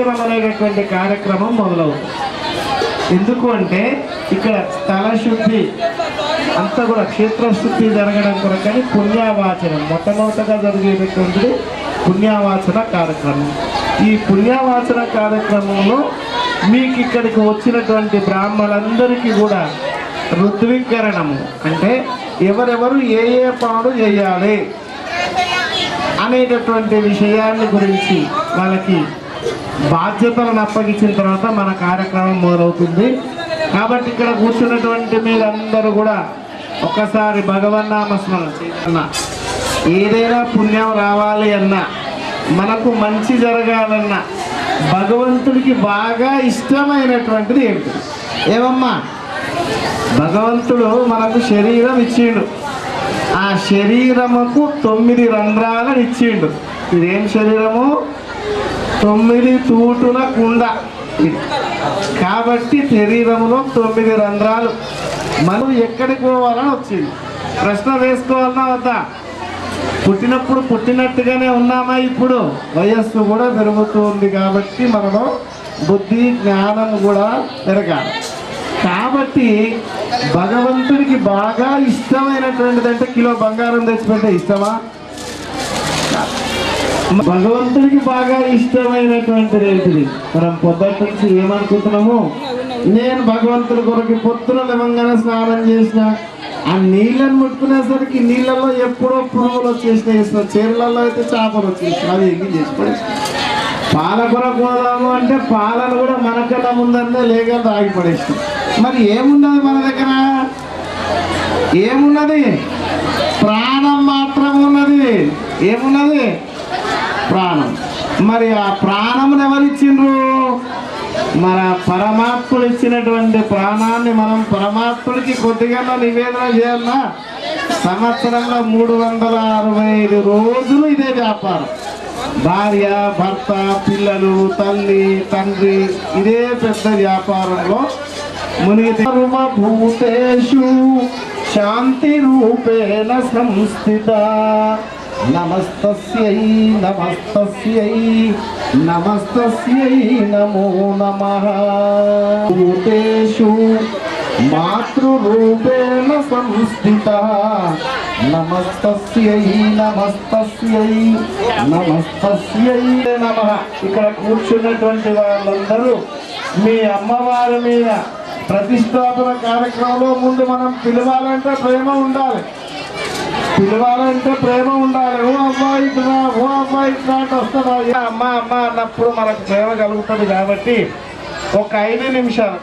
అభిషేచనం అనేటటువంటి కార్యక్రమం మొదలవుతుంది. ఎందుకు అంటే ఇక్కడ స్థల శుద్ధి అంతా కూడా క్షేత్రశుద్ధి జరగడం కొరకని పుణ్యవాచనం మొట్టమొదటగా జరిగేటటువంటిది పుణ్యవాచన కార్యక్రమం. ఈ పుణ్యవాచన కార్యక్రమంలో మీకు ఇక్కడికి వచ్చినటువంటి బ్రాహ్మణులందరికీ కూడా ఋత్వీకరణము అంటే ఎవరెవరు ఏ ఏ పనులు చేయాలి అనేటటువంటి విషయాన్ని గురించి వాళ్ళకి బాధ్యతలను అప్పగించిన తర్వాత మన కార్యక్రమం మొదలవుతుంది. కాబట్టి ఇక్కడ కూర్చున్నటువంటి మీరందరూ కూడా ఒకసారి భగవన్నామ స్మరణ చేయాలన్నా, ఏదైనా పుణ్యం రావాలి అన్నా, మనకు మంచి జరగాలన్నా భగవంతుడికి బాగా ఇష్టమైనటువంటిది ఏంటి? ఏమమ్మా, భగవంతుడు మనకు శరీరం ఇచ్చిండు. ఆ శరీరముకు 9 రంధ్రాలను ఇచ్చిండు. ఇదేం శరీరము? 9 తూటుల కుండ. కాబట్టి శరీరంలో 9 రంధ్రాలు. మనం ఎక్కడికి పోవాలని వచ్చింది. ప్రశ్న వేసుకోవాలన్నా వద్దా? పుట్టినప్పుడు పుట్టినట్టుగానే ఉన్నామా? ఇప్పుడు వయస్సు కూడా పెరుగుతుంది కాబట్టి మనలో బుద్ధి జ్ఞానం కూడా పెరగాలి. కాబట్టి భగవంతుడికి బాగా ఇష్టమైనటువంటిది అంటే కిలో బంగారం తెచ్చిపెట్టే ఇష్టమా? భగవంతుడికి బాగా ఇష్టమైనటువంటిది ఏంటిది? మనం పొద్దుటి నుంచి ఏమనుకుంటున్నాము? నేను భగవంతుడి కొరకు పొద్దున లేవంగానే స్నానం చేసిన, ఆ నీళ్ళని ముట్టుకునేసరికి నీళ్ళలో ఎప్పుడో పురుగులు వచ్చేసినాయి, చీరలలో అయితే చేపలు వచ్చేసినాయి, అవి ఎంగి చేసి పడేసినాయి. పాల కొరకు పోదాము అంటే పాలను కూడా మనకన్నా ముందనే లేక తాగి పడేసినాయి. మరి ఏమున్నది మన దగ్గర? ఏమున్నది? ప్రాణం మాత్రం ఉన్నది. ఏమున్నది? ప్రాణం. మరి ఆ ప్రాణమును ఎవరిచ్చిండ్రు? మన పరమాత్ముడు ఇచ్చినటువంటి ప్రాణాన్ని మనం పరమాత్ముడికి కొద్దిగా నివేదన చేయాలన్నా సంవత్సరంలో 365 రోజులు ఇదే వ్యాపారం. భార్య, భర్త, పిల్లలు, తల్లి, తండ్రి ఇదే పెద్ద వ్యాపారంలో మునిగి భూతేషు శాంతి రూపేణ సంస్థిత. నమస్తస్యై నమస్తస్యై నమస్తస్యై నమో నమః. భూతేషు మాతృరూపేణ సంస్థిత. నమస్తస్యై నమస్తస్యై నమస్తస్యై నమః. ఇక్కడ కూర్చున్నటువంటి వాళ్ళందరూ మీ అమ్మవారి మీద ప్రతిష్టాపన కార్యక్రమంలో ముందు మనం పిలవాలంటే ప్రేమ ఉండాలి. పిలవాలంటే ప్రేమ ఉండాలి. ఓ అమ్మాయి ఇట్లా, ఓ అమ్మాయి ఇట్లా అంటే వస్తుందా? అమ్మ అమ్మ అన్నప్పుడు మనకు ప్రేమ కలుగుతుంది. కాబట్టి ఒక 5 నిమిషాలు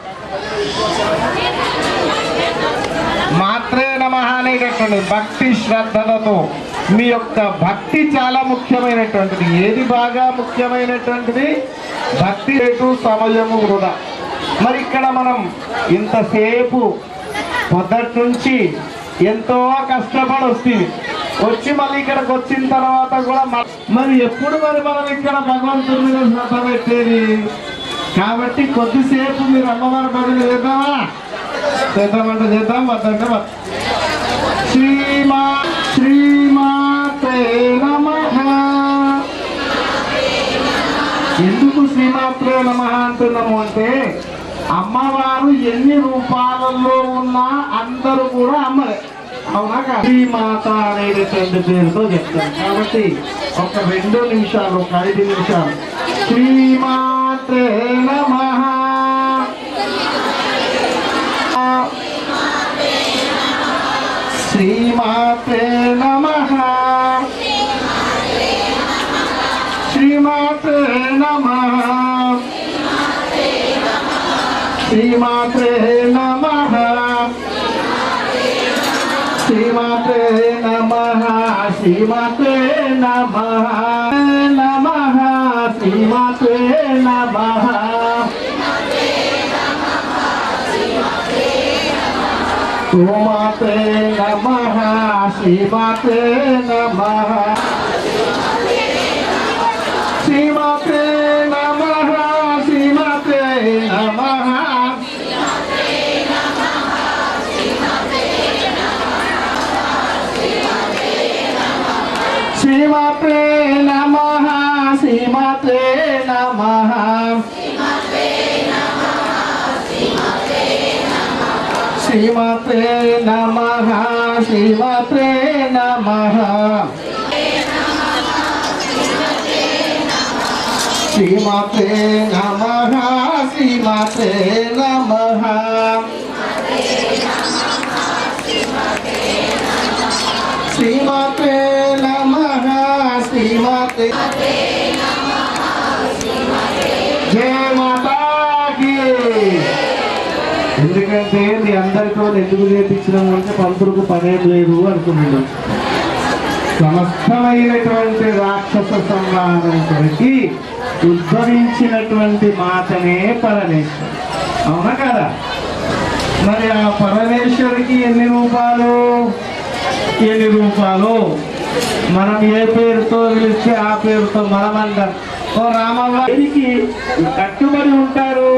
మాత్రే నమః అనేటటువంటి భక్తి శ్రద్ధలతో మీ యొక్క భక్తి చాలా ముఖ్యమైనటువంటిది. ఏది బాగా ముఖ్యమైనటువంటిది? భక్తి రేటు సమయము వృధా. మరి ఇక్కడ మనం ఇంతసేపు పొద్దుటి నుంచి ఎంతో కష్టపడి వచ్చి మళ్ళీ ఇక్కడికి వచ్చిన తర్వాత కూడా మరి ఎప్పుడు మనం ఇక్కడ భగవంతుడి మీద శ్రద్ధ పెట్టేది? కాబట్టి కొద్దిసేపు మీరు అమ్మవారి భజన చేద్దామా? చేద్దామంటే చేద్దాం, వద్దంటే శ్రీమాత్రే నమః. ఎందుకు శ్రీమాత్రే నమః అంటున్నాము అంటే అమ్మవారు ఎన్ని రూపాలలో ఉన్నా అందరూ కూడా అమ్మలే, అవునా? శ్రీమాత అనేటటువంటి పేరుతో చెప్తారు. కాబట్టి ఒక 2 నిమిషాలు, ఒక 5 నిమిషాలు శ్రీమాత్రే నమః. శ్రీమాత్రే నమః. శ్రీమాత్రే నమః. శ్రీమాత్రే నమః. శ్రీమాత్రే నమః. శ్రీమాత్రే నమః. నమః. శ్రీమాత్రే నమః. శ్రీమాత్రే నమః. శ్రీమాత్రే నమః. శ్రీమాత్రే నమః. శ్రీమాత్రే నమః. శ్రీమాత్రే నమః. శ్రీమాత్రే నమః. శ్రీమాత్రే నమః శ్రీమాత్రే నమః శ్రీమాత్రే నమః శ్రీమాత్రే నమః శ్రీమాత్రే నమః శ్రీమాత్రే జయ మాతాకి. ఎందుకంటే మీ అందరితో ఎందుకు చేపించడం అంటే పంతులకు పనేం లేదు అనుకున్నాడు. సమస్తమైనటువంటి రాక్షస సంహారం కొరికి ఉద్భవించినటువంటి మాతనే పరమేశ్వరి. అవునా కదా? మరి ఆ పరమేశ్వరికి ఎన్ని రూపాలు మనం ఏ పేరుతో పిలిస్తే ఆ పేరుతో మనమంటాం. ఓ రామవారికి కట్టుబడి ఉంటారు,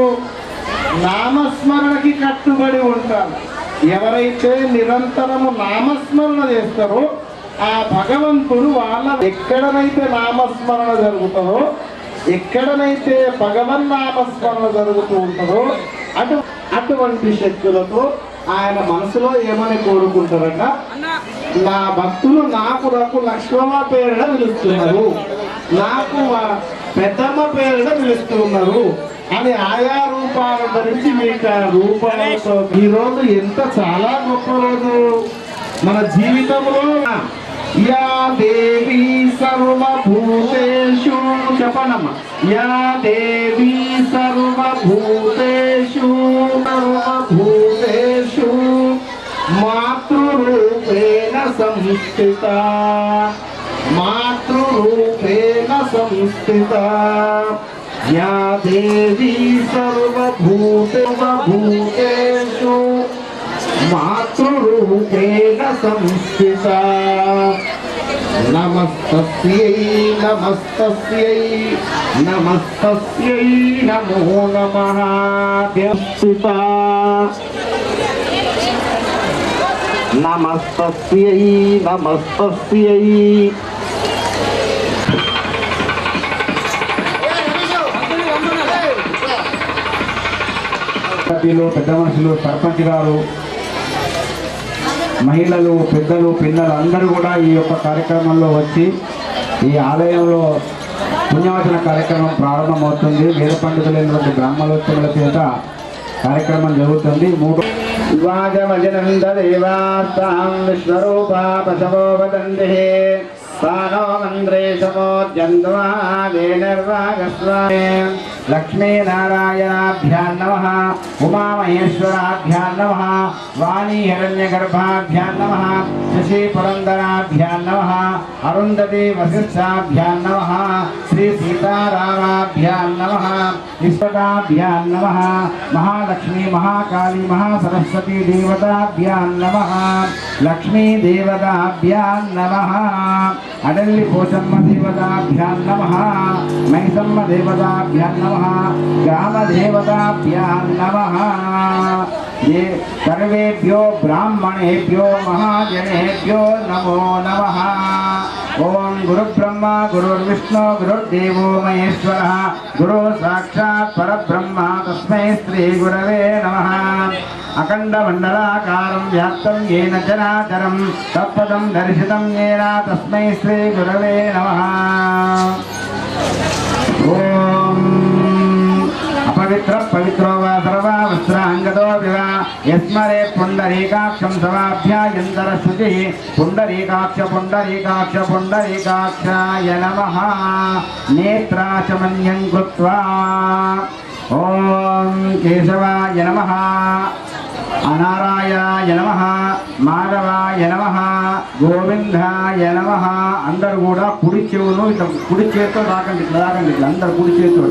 నామస్మరణకి కట్టుబడి ఉంటారు. ఎవరైతే నిరంతరము నామస్మరణ చేస్తారో ఆ భగవంతుడు వాళ్ళ ఎక్కడనైతే నామస్మరణ జరుగుతుందో, ఎక్కడనైతే భగవన్ నామస్మరణ జరుగుతూ ఉంటుందో అటువంటి శక్తులతో ఆయన మనసులో ఏమని కోరుకుంటారట, నా భక్తులు నాకు లక్ష్మమ్మ పేరున పిలుస్తున్నారు, నాకు పెద్దమ్మ పేరున పిలుస్తున్నారు అని ఆయా రూపాల గురించి మీకు ఆ రూపాలతో ఈరోజు ఎంత చాలా గొప్ప రోజు మన జీవితంలో. యా దేవి సర్వభూతేషు చెప్పనమ్మ. యా దేవి సర్వభూతేషు మాతృరూపేణ సంస్థిత యా దేవి సర్వభూతేషు మాతృరూపేణ సంస్థిత. నమస్తస్యై నమస్తస్యై నమస్తస్యై నమో నమః. నమస్తస్యై నమస్తస్యై. పెద్ద మనుషులు, సర్పంచ్ గారు, మహిళలు, పెద్దలు, పిల్లలు అందరూ కూడా ఈ యొక్క కార్యక్రమంలో వచ్చి ఈ ఆలయంలో పుణ్యవచన కార్యక్రమం ప్రారంభమవుతుంది. వేద పండితులైనటువంటి బ్రాహ్మణోత్తముల చేత కార్యక్రమం జరుగుతుంది. విశ్వరూపా పశవో వదంతి సానో లక్ష్మీనారాయణాభ్యాం నమః, ఉమామహేశ్వరాభ్యాం నమః, వాణీ హిరణ్యగర్భాభ్యాం నమః, శశి పురందరాభ్యాం నమః, అరుంధతి వశిష్ఠాభ్యాం నమః, శ్రీ సీతారామాభ్యాం నమః, విశ్వకాభ్యాం నమః, మహాలక్ష్మీ మహాకాళీ మహాసరస్వతీ దేవతాభ్యాం నమః, లక్ష్మీ దేవతాభ్యాం నమః, అడల్లి పోషమ్మ దేవతాభ్యాం నమః, మైసమ్మ దేవతాభ్యాం నమః, గ్రామ దేవతాభ్యాం నమః. సర్వేభ్యో బ్రాహ్మణేభ్యో మహాజనేభ్యో నమో నమః. ఓం గురుబ్రహ్మ గురుర్విష్ణు గురుర్దేవో మహేశ్వరః గురు సాక్షాత్ పరబ్రహ్మ తస్మై శ్రీ గురవే నమః. అఖండ మండలాకారం వ్యాప్తం येन చరాచరం తత్పదం దర్శితం येन తస్మై శ్రీ గురవే నమః. ఓం అపవిత్ర పవిత్రో వా సర్వా వస్త్రాంగదో వివా యస్మరే పుండరీకాక్షం సమాభ్యాయంతర శుచి పుండరీకాక్ష పుండరీకాక్ష పుండరీకాక్షాయ నమః. నేత్రాచమన్యం కృత్వా ఓం కేశవాయ నమః, నారాయణాయ నమః, మాధవాయ నమః, గోవిందాయ నమః. అందరూ కూడా కుడి చెవులు ఇట్లా కుడి చేతితో రాకండి, ఇట్లా రాకండి, ఇట్లా అందరు కుడి చేతితో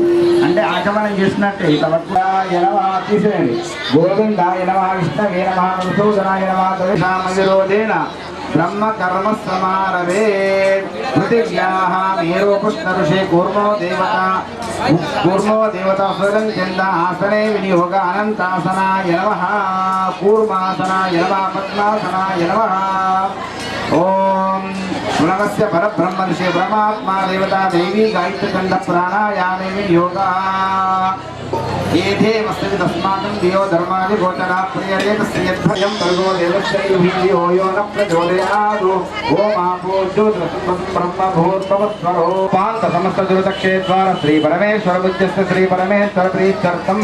అంటే ఆచమనం చేసినట్టే ఇట్లా వద్దాయ నమః తీసేయండి. గోవిందాయ నమః, విష్ణవే నమః, మధుసూదనాయ నమః, ద్వేషామవిరోధేన బ్రహ్మ కర్మ సమారవే. పృథివ్యాః మేరో పుష్ణ ఋషి కూర్మో దేవత స్వరం చంద ఆసనే వినియోగ అనంతాసనాయ నమః, కూర్మాసనాయ నమః, పద్మాసనాయ నమః. ఓం प्रणवस्य परब्रह्म ऋषि परमात्मा देवता देवी गायत्री खंड प्राणायामे योगा येथे मस्तके तस्माकं दियो धर्मादि गोचरा प्रियते तस्य यद्भयं भर्गो देवस्य यो न प्रचोदयादो ओम आपो ज्योतिरसं ब्रह्म भूर्भुवस्वरो पांत समस्त दुर्दक्षेत्वार श्री परमेश्वर बुद्धस्य श्री परमेश्वर प्रीत्यर्थं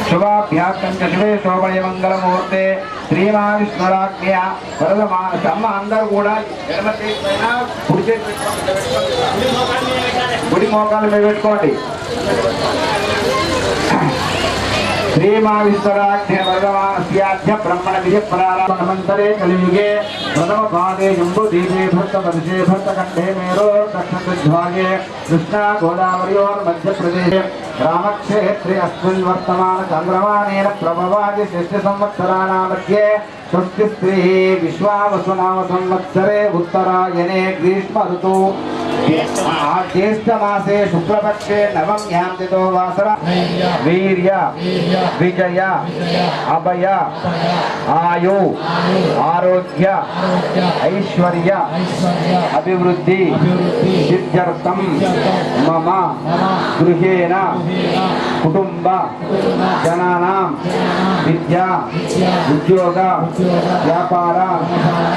शुभाभ्यासं च शुभे शोभने मंगल मुहूर्ते श्रीमाविष्णुराज्ञया वरदमानस अम्म अंदर కూడా ఎడమ చేతి పైన కుడి చేతి పెట్టుకోండి కుడి మోకాలు మీద పెట్టుకోండి श्रीमाविष्वराख्य भगवानस्याध्य ब्रह्मण विजय प्रारंभमंतरे कलियुगे प्रथम पादे जम्बू दीपे भक्त वर्षे भक्त कंठे मेरो दक्षिणध्वागे कृष्णा गोदावरियोर मध्य प्रदेशे रामक्षेत्रे अस्मिन् वर्तमान चंद्रमानेन प्रभवादि शिष्य संवत्सराणां मध्ये स्वस्ति स्त्री विश्वावसुनाम संवत्सरे उत्तरायणे ग्रीष्म ऋतु ज्येष्ठ मासे शुक्लपक्षे नवम्यां तिथो वासरा वीर्य विजय अभय आयु आरोग्य ऐश्वर्य अभिवृद्धि सिद्ध्यर्थं मम गृहेण कुटुंब जनानां विद्या उद्योग व्यापार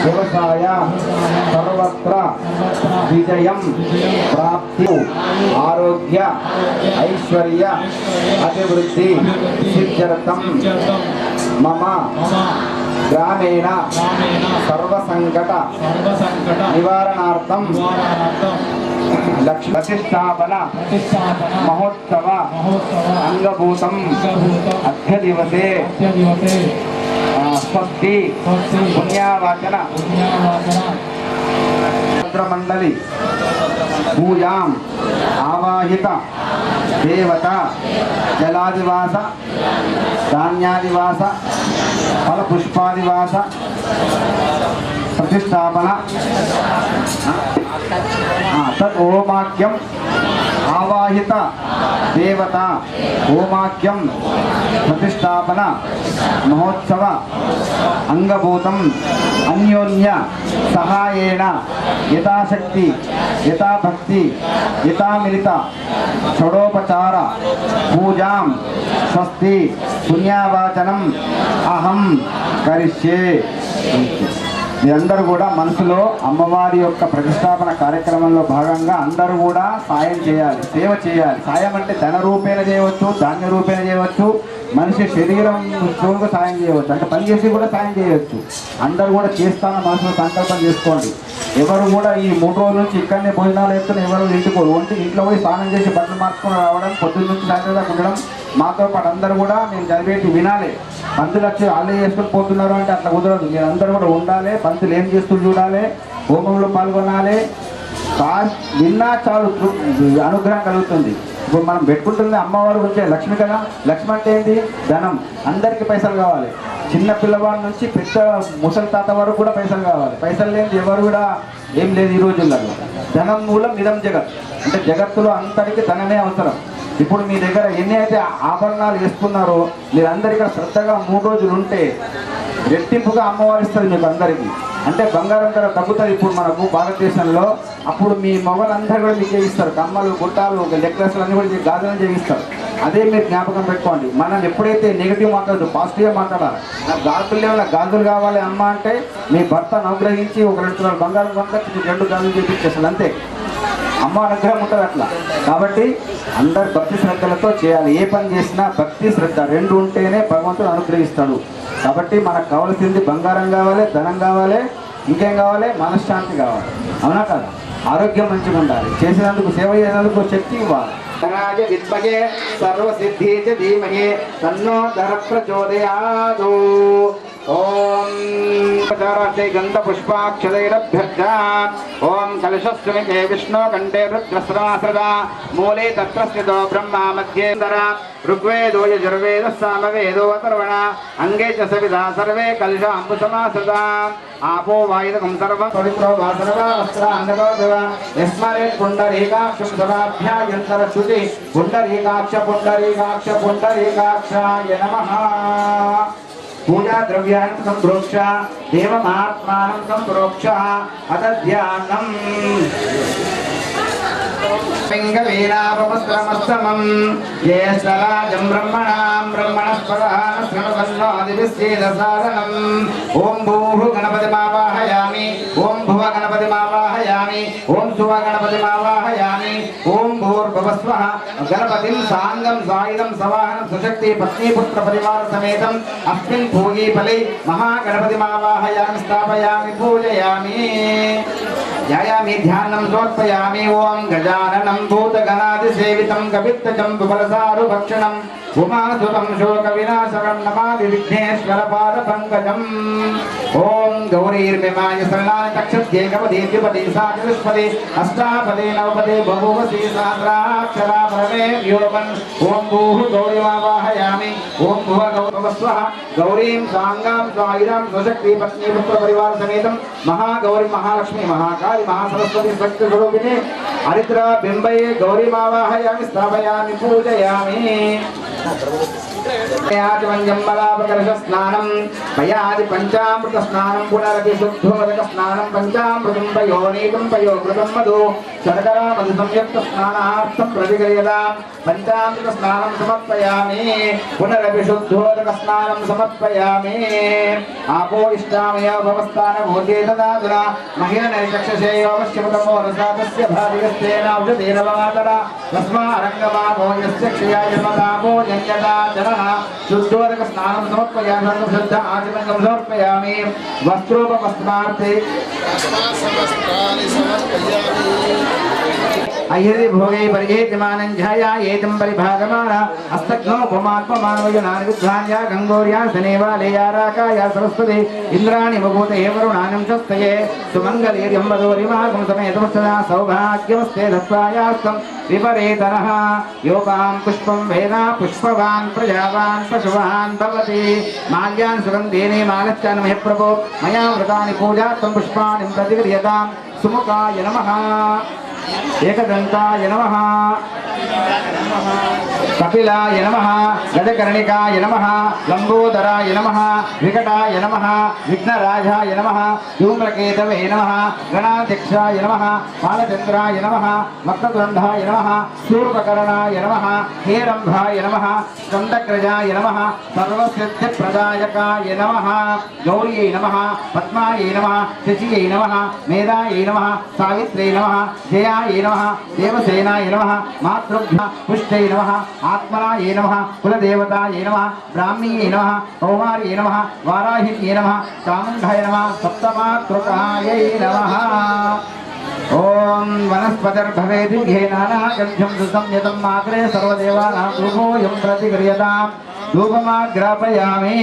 व्यवसाय सर्वत्र विजयं प्राप्ति आरोग्य ऐश्वर्य अभिवृद्धि सिद्ध्यर्थं मम ग्रामेण सर्वसंकट निवारणार्थं लक्ष्मी प्रतिष्ठापन महोत्सव अंगभूतं अद्य दिवसे स्वस्ति पुण्यावाचन मंडली पूजाम आवाहित देवता जलादिवास धान्यादिवास फल पुष्पादिवास प्रतिष्ठापन तद ओमाक्यम आवाहित देवता ओमाक्यम प्रतिष्ठापन महोत्सव अंगभूतम अन्योन्य सहायेन यथाशक्ति यथा भक्ति यथा मिलित षडोपचार पूजां स्वस्ति पुण्यावाचनम अहम करिष्ये। మీరందరూ కూడా మనసులో అమ్మవారి యొక్క ప్రతిష్టాపన కార్యక్రమంలో భాగంగా అందరూ కూడా సాయం చేయాలి, సేవ చేయాలి. సాయం అంటే ధన రూపేణ చేయవచ్చు, ధాన్య రూపేణ చేయవచ్చు, మనిషి శరీరం స్థూలంగా సాయం చేయవచ్చు, అంటే పని చేసి కూడా సాయం చేయవచ్చు. అందరూ కూడా చేస్తానని మనసులో సంకల్పం చేసుకోండి. ఎవరు కూడా ఈ 3 రోజుల నుంచి ఇక్కడనే భోజనాలు వేసుకుని ఎవరు ఇంటికోరు, ఒంటి ఇంట్లో పోయి స్నానం చేసి బట్టలు మార్చుకొని రావడం, పొద్దున్న నుంచి సాయంత్రం దాకా ఉండడం. మాతో పాటు అందరూ కూడా మేము చదివేటి వినాలి. పంతులు వచ్చి వాళ్ళే చేసుకుని పోతున్నారు అంటే అట్లా కుదరదు. మీరు అందరూ కూడా ఉండాలి, పంతులు ఏం చేస్తున్నారు చూడాలి, హోమంలో పాల్గొనాలి. విన్నా చాలు అనుగ్రహం కలుగుతుంది. ఇప్పుడు మనం పెట్టుకుంటుంది అమ్మవారి గురించి లక్ష్మి కదా. లక్ష్మి అంటే ఏంటి? ధనం. అందరికీ పైసలు కావాలి. చిన్న పిల్లవాడి నుంచి పెద్ద ముసలి తాత వరకు కూడా పైసలు కావాలి. పైసలు లేని ఎవరు కూడా ఏం లేదు ఈ రోజుల్లో. ధనం మూలం ఇదం జగత్, అంటే జగత్తులో అంతటికి ధనమే అవసరం. ఇప్పుడు మీ దగ్గర ఎన్ని అయితే ఆభరణాలు వేసుకున్నారో మీరందరూ ఇక్కడ శ్రద్ధగా 3 రోజులు ఉంటే రెట్టింపుగా అమ్మవారు ఇస్తుంది మీకు అందరికీ. అంటే బంగారం ధర తగ్గుతుంది ఇప్పుడు మనకు భారతదేశంలో. అప్పుడు మీ మొగలందరూ కూడా మీకు చేయిస్తారు. కమ్మలు, గుట్టాలు, నెక్లెస్లు అన్నీ కూడా గాజులను చేయిస్తారు. అదే మీరు జ్ఞాపకం పెట్టుకోండి. మనం ఎప్పుడైతే నెగిటివ్ మాట్లాడదు పాజిటివ్గా మాట్లాడాలి. నాకు గాజులు లేవు, నాకు గాజులు కావాలి అమ్మ అంటే మీ భర్తను అనుగ్రహించి 1 2 తులాల బంగారం కొనుక్కొచ్చి 2 గాజులు చేయించేస్తారు అంతే. అమ్మ అనుగ్రహం ఉంటుంది అట్లా. కాబట్టి అందరు భక్తి శ్రద్ధలతో చేయాలి. ఏ పని చేసినా భక్తి శ్రద్ధ 2 ఉంటేనే భగవంతుడు అనుగ్రహిస్తాడు. కాబట్టి మనకు కావాల్సింది బంగారం కావాలి, ధనం కావాలి, ఇంకేం కావాలి? మనశ్శాంతి కావాలి. అవునా కదా? ఆరోగ్యం మంచిగా ఉండాలి. చేసినందుకు సేవ చేసినందుకు శక్తి ఇవ్వాలి. విద్మహే సర్వసిద్ధి చ ధీమహి తన్నో ధర ప్రచోదయాదు. ఓం గంధ పుష్పాక్షరైరభ్యర్థాన్ ఓం కలశస్మితే విష్ణు కంఠే రుద్రస్రాసదా మూలే తత్ర స్థితో బ్రహ్మా మధ్యేందర ఋగ్వేదో యజుర్వేద సామవేదో అథర్వణ అంగే చ సవిదా సర్వే కలశాంబుసమాసదా आपो वायुदकं सर्वं पवित्रो वा सर्वा वस्त्रान्धको देव यस्मरे पुण्डरीकाक्षं सदाभ्यायन्तर श्रुति पुण्डरीकाक्ष पुण्डरीकाक्ष पुण्डरीकाक्षाय नमः। पूजा द्रव्याणि संप्रोक्ष देवमात्मानं संप्रोक्ष अदध्यानम् पिङ्गवीणापवस्त्रमस्तमं ज्येष्ठराजं ब्रह्मणस्पदान् शृण्वन्नोऽधिविश्चेदसादनम् ॐ भूः गणपतिमावाहयामि ॐ भुव गणपतिमावाहयामि ॐ सुव गणपतिमावाहयामि ॐ भूर्भुवस्वः गणपतिं साङ्गं सायुधं सवाहनं सुशक्ति पत्नीपुत्र परिवार समेतम् अस्मिन् भोगीफले महागणपतिमावाहयामि स्थापयामि पूजयामि ध्यायामि ध्यानं समर्पयामि ॐ गजाननं भूतगणादिसेवितं कपित्थजं विफलसारुभक्षणं उमासुतं शोकविनाशकं नमामि विघ्नेश्वरपादपङ्कजम् ॐ गौरीर्मिमाय शरणानि तक्षत्ये गवधे द्विपदे साचतुष्पदे अष्टापदे नवपदे बभूवसि सहस्राक्षरा परमे व्योमन् ॐ भूः गौरीमावाहयामि ॐ भुव गौरवस्वः गौरीं साङ्गां स्वायुधां स्वशक्ति पत्नीपुत्रपरिवार समेतं महागौरी महालक्ष्मी महाकाली महासरस्वती शक्तिस्वरूपिणी हरिद्रा बिम्बये गौरीमावाहयामि स्थापयामि पूजयामि स्नानं पयादि पंचामृत स्नानं पुनरपि शुद्धोदक स्नानं पंचामृतं पयोनीतं पयोकृतं मधु शर्करा मधु संयुक्त स्नानार्थं प्रतिक्रियतां पंचामृत स्नानं समर्पयामि पुनरपि शुद्धोदक स्नानं समर्पयामि आपो इष्टामय भवस्थान भूते तदादुना मह्यनैचक्षसेयोपश्यमतमो रसातस्य भार्यस्तेन औषधेन मातरा तस्मारङ्गमापो यस्य क्षयाय मतापो जन्यता जनः शुद्धोदक स्नानं समर्पयामि सर्वशुद्ध आचमनं समर्पयामि वस्त्रोपवस्त्रार्थे अय्यदि भोगे परिहेत्यमानं ध्यायायेतं परिभागमाना हस्तघ्नो भौमात्ममानवयुनानि विद्वान्या गङ्गोर्या शनेवालया राकाया सरस्वती इन्द्राणि बभूते वरुणानं चस्तये सुमङ्गलीर्यं वदोरिमागं समेतमस्तदा सौभाग्यमस्ते धत्वायास्तं विपरेतनः योपां पुष्पं वेदा पुष्पवान् प्रजावान् पशुवान् भवति माल्यान् सुगन्धेने मालश्चान् मह्यः प्रभो मया व्रतानि पूजार्थं पुष्पाणि प्रतिगृह्यतां सुमुखाय नमः एकदन्ताय नमः कपिलाय नमः गजकर्णिकाय नमः लंबोदराय नमः विकटाय नमः विघ्नराजाय नमः धूम्रकेतवे नमः गणाध्यक्षाय नमः बालचन्द्राय नमः मक्ततुण्डाय नमः शूर्पकर्णाय नमः हेरम्भाय नमः स्कन्दग्रजाय नमः सर्वसिद्धिप्रदायकाय नमः गौर्यै नमः पद्मायै नमः शचियै नमः मेधायै नमः सावित्र्यै नमः जयायै नमः देवसेनाय नमः मातृभ्यः पुष्टै नमः आत्मनाय नमः कुलदेवतायै नमः ब्राह्मीयै नमः कौमार्यै नमः वाराहिन्यै नमः चामुण्डाय नमः सप्तमातृकायै नमः ओम वनस्पतिर्भवेत् नानागन्ध्यं सुसंयतं मात्रे सर्वदेवानां धूपोऽयं प्रतिगृह्यतां धूपमाग्रापयामि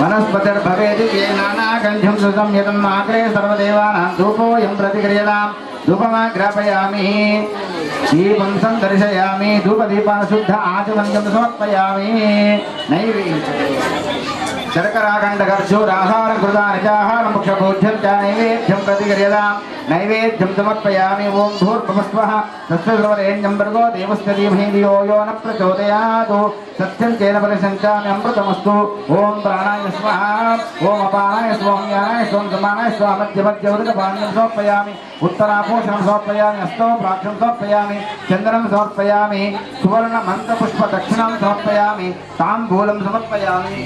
वनस्पतिर्भवेत् नानागन्ध्यं सुसंयतं मात्रे सर्वदेवानां धूपोऽयं प्रतिगृह्यतां धूपमाग्रापयामि दीपं सन्दर्शयामि धूपदीपान् शुद्ध आचमन्यं समर्पयामि शर्कराखण्डकर्जूराहार कृतानिचाहारं मुक्षभोज्यं च नैवेद्यं प्रतिगृह्यतां नैवेद्यं समर्पयामि ॐ भूर्भुवस्वः तत्सवितुर्वरेण्यं भर्गो देवस्य धीमहि धियो यो न प्रचोदयात् सत्यं तेन परिसञ्चामि अमृतमस्तु ॐ प्राणाय स्वाहा ॐ अपानाय स्वाहा ज्ञानाय स्वाहा समानाय स्वाहा मध्यमध्यवदकपानीयं समर्पयामि उत्तरापोषणं समर्पयामि हस्तौ प्राक्षं समर्पयामि चन्दनं समर्पयामि सुवर्णमन्त्रपुष्पदक्षिणां समर्पयामि ताम्बूलं समर्पयामि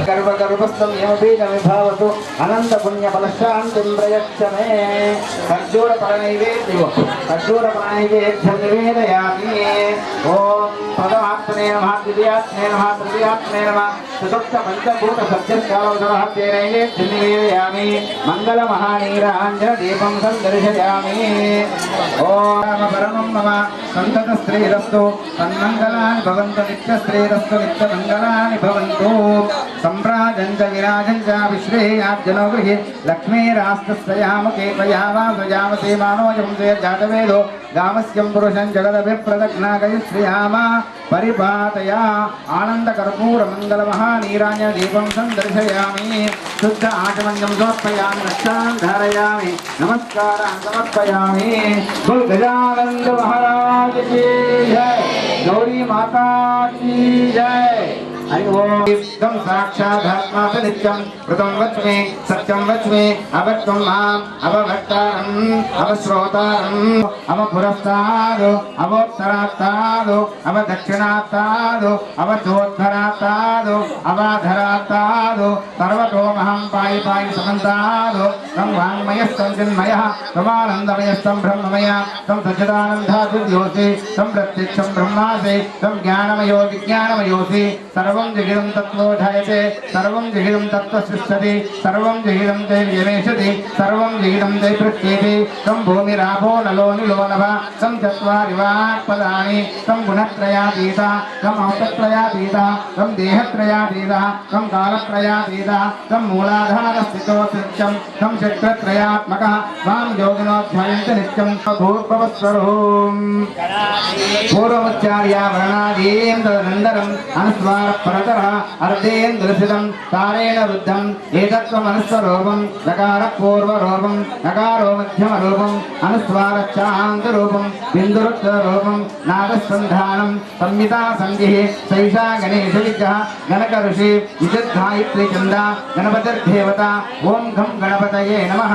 गर्भगर्भस्थं यमबीजमिभावतु अनन्तपुण्यफलशान्तिं प्रयच्छ मे खर्जूरफलनैवेद्यं निवेदयामि ॐ प्रथमात्मने नमः द्वितीयात्मने नमः तृतीयात्मने नमः चतुर्थपञ्चभूतसत्यस्कालौसरहस्ते नैवेद्यं निवेदयामि मङ्गलमहानीराञ्जनदीपं सन्दर्शयामि ॐ परमं मम सन्ततश्रीरस्तु तन्मङ्गलानि भवन्तु नित्यश्रीरस्तु नित्यमङ्गलानि भवन्तु सम्राजं च विराजं च विश्रेयार्जनो गृहे लक्ष्मीरास्तस्यामुखे त्वयावासुजामसे मानोऽयं से जातवेदो गामस्यं पुरुषं जगदभिप्रदग्नागयश्रियामा परिपातया आनन्दकर्पूरमङ्गलमहानीराञ्जनदीपं सन्दर्शयामि शुद्ध आचमन्यं समर्पयामि रक्षां धारयामि नमस्कारान् समर्पयामि गजानन्द महाराज की जय। गौरी माता की जय। हरि ओम। इदं साक्षादात्मा नित्यं कृतं वच्मि सत्यं वच्मि अवक्तं माम् अववक्तारम् अवश्रोतारम् अवपुरस्तादु अवोत्तरात्तादु अवदक्षिणात्तादु अवचोद्धरात्तादु अवाधरात्तादु सर्वतोमहं पायि पायि समन्तादु तं वाङ्मयस्तं चिन्मयः तमानन्दमयस्तं ब्रह्ममय तं सच्चिदानन्दादिद्योऽसि तं प्रत्यक्षं ब्रह्मासि तं ज्ञानमयो विज्ञानमयोऽसि सर्वं जगितं तत्त्वोऽधायते सर्वं जगितं तत्त्वसृष्टति सर्वं जगितं ते व्यमेषति सर्वं जगितं ते पृथ्वीति तं भूमिरापो नलो निलो नभः तं चत्वारि वाक्पदानि तं गुणत्रयातीता तं औतत्रयातीता तं देहत्रयातीता तं कालत्रयातीता तं मूलाधारस्थितो सत्यं तं चक्रत्रयात्मकः वां योगिनोऽध्यायन्ति नित्यं भूर्भुवस्वरूम् पूर्वमुच्चार्या वर्णादीं तदनन्तरम् अनुस्वार परतरः अर्धेन्द्रसितं तारेण रुद्धम् एतत्त्वमनुस्वरूपं नकार पूर्वरूपं नकारो मध्यमरूपम् अनुस्वारच्चान्तरूपं बिन्दुरुत्तररूपं नादसन्धानं संहिता सन्धिः सैषा गणेशविग्रहः गणकऋषि विशुद्धायित्री चन्दा गणपतिर्देवता ॐ घं गणपतये नमः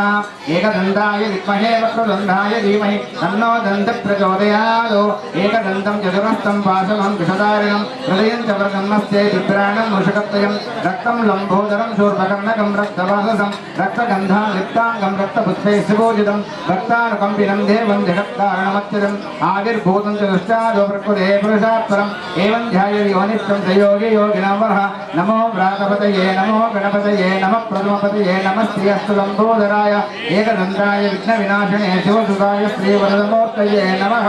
एकदन्ताय विद्महे वक्रतुण्डाय धीमहि तन्नो दन्तः प्रचोदयात् एकदन्तं चतुरस्तं पाशमं विषधारिणं हृदयं च वरदन्मस्ते विप्राणं मूषकत्रयं रक्तं लम्बोदरं शूर्पकर्णकं रक्तवाससं रक्तगन्धां लिप्ताङ्गं रक्तपुष्पे शिवोजितं भक्तानुकम्पिनं देवं जगत्कारणमच्युतम् आविर्भूतं च दुष्टादो प्रकृते पुरुषात्परम् एवं ध्याययोनिष्ठं च योगी योगिनां वरः नमो व्रातपतये नमो गणपतये नमः प्रथमपतये नमः श्रीअस्तु लम्बोदराय एकदन्ताय विघ्नविनाशिने शिवसुताय श्रीवरदमूर्तये नमः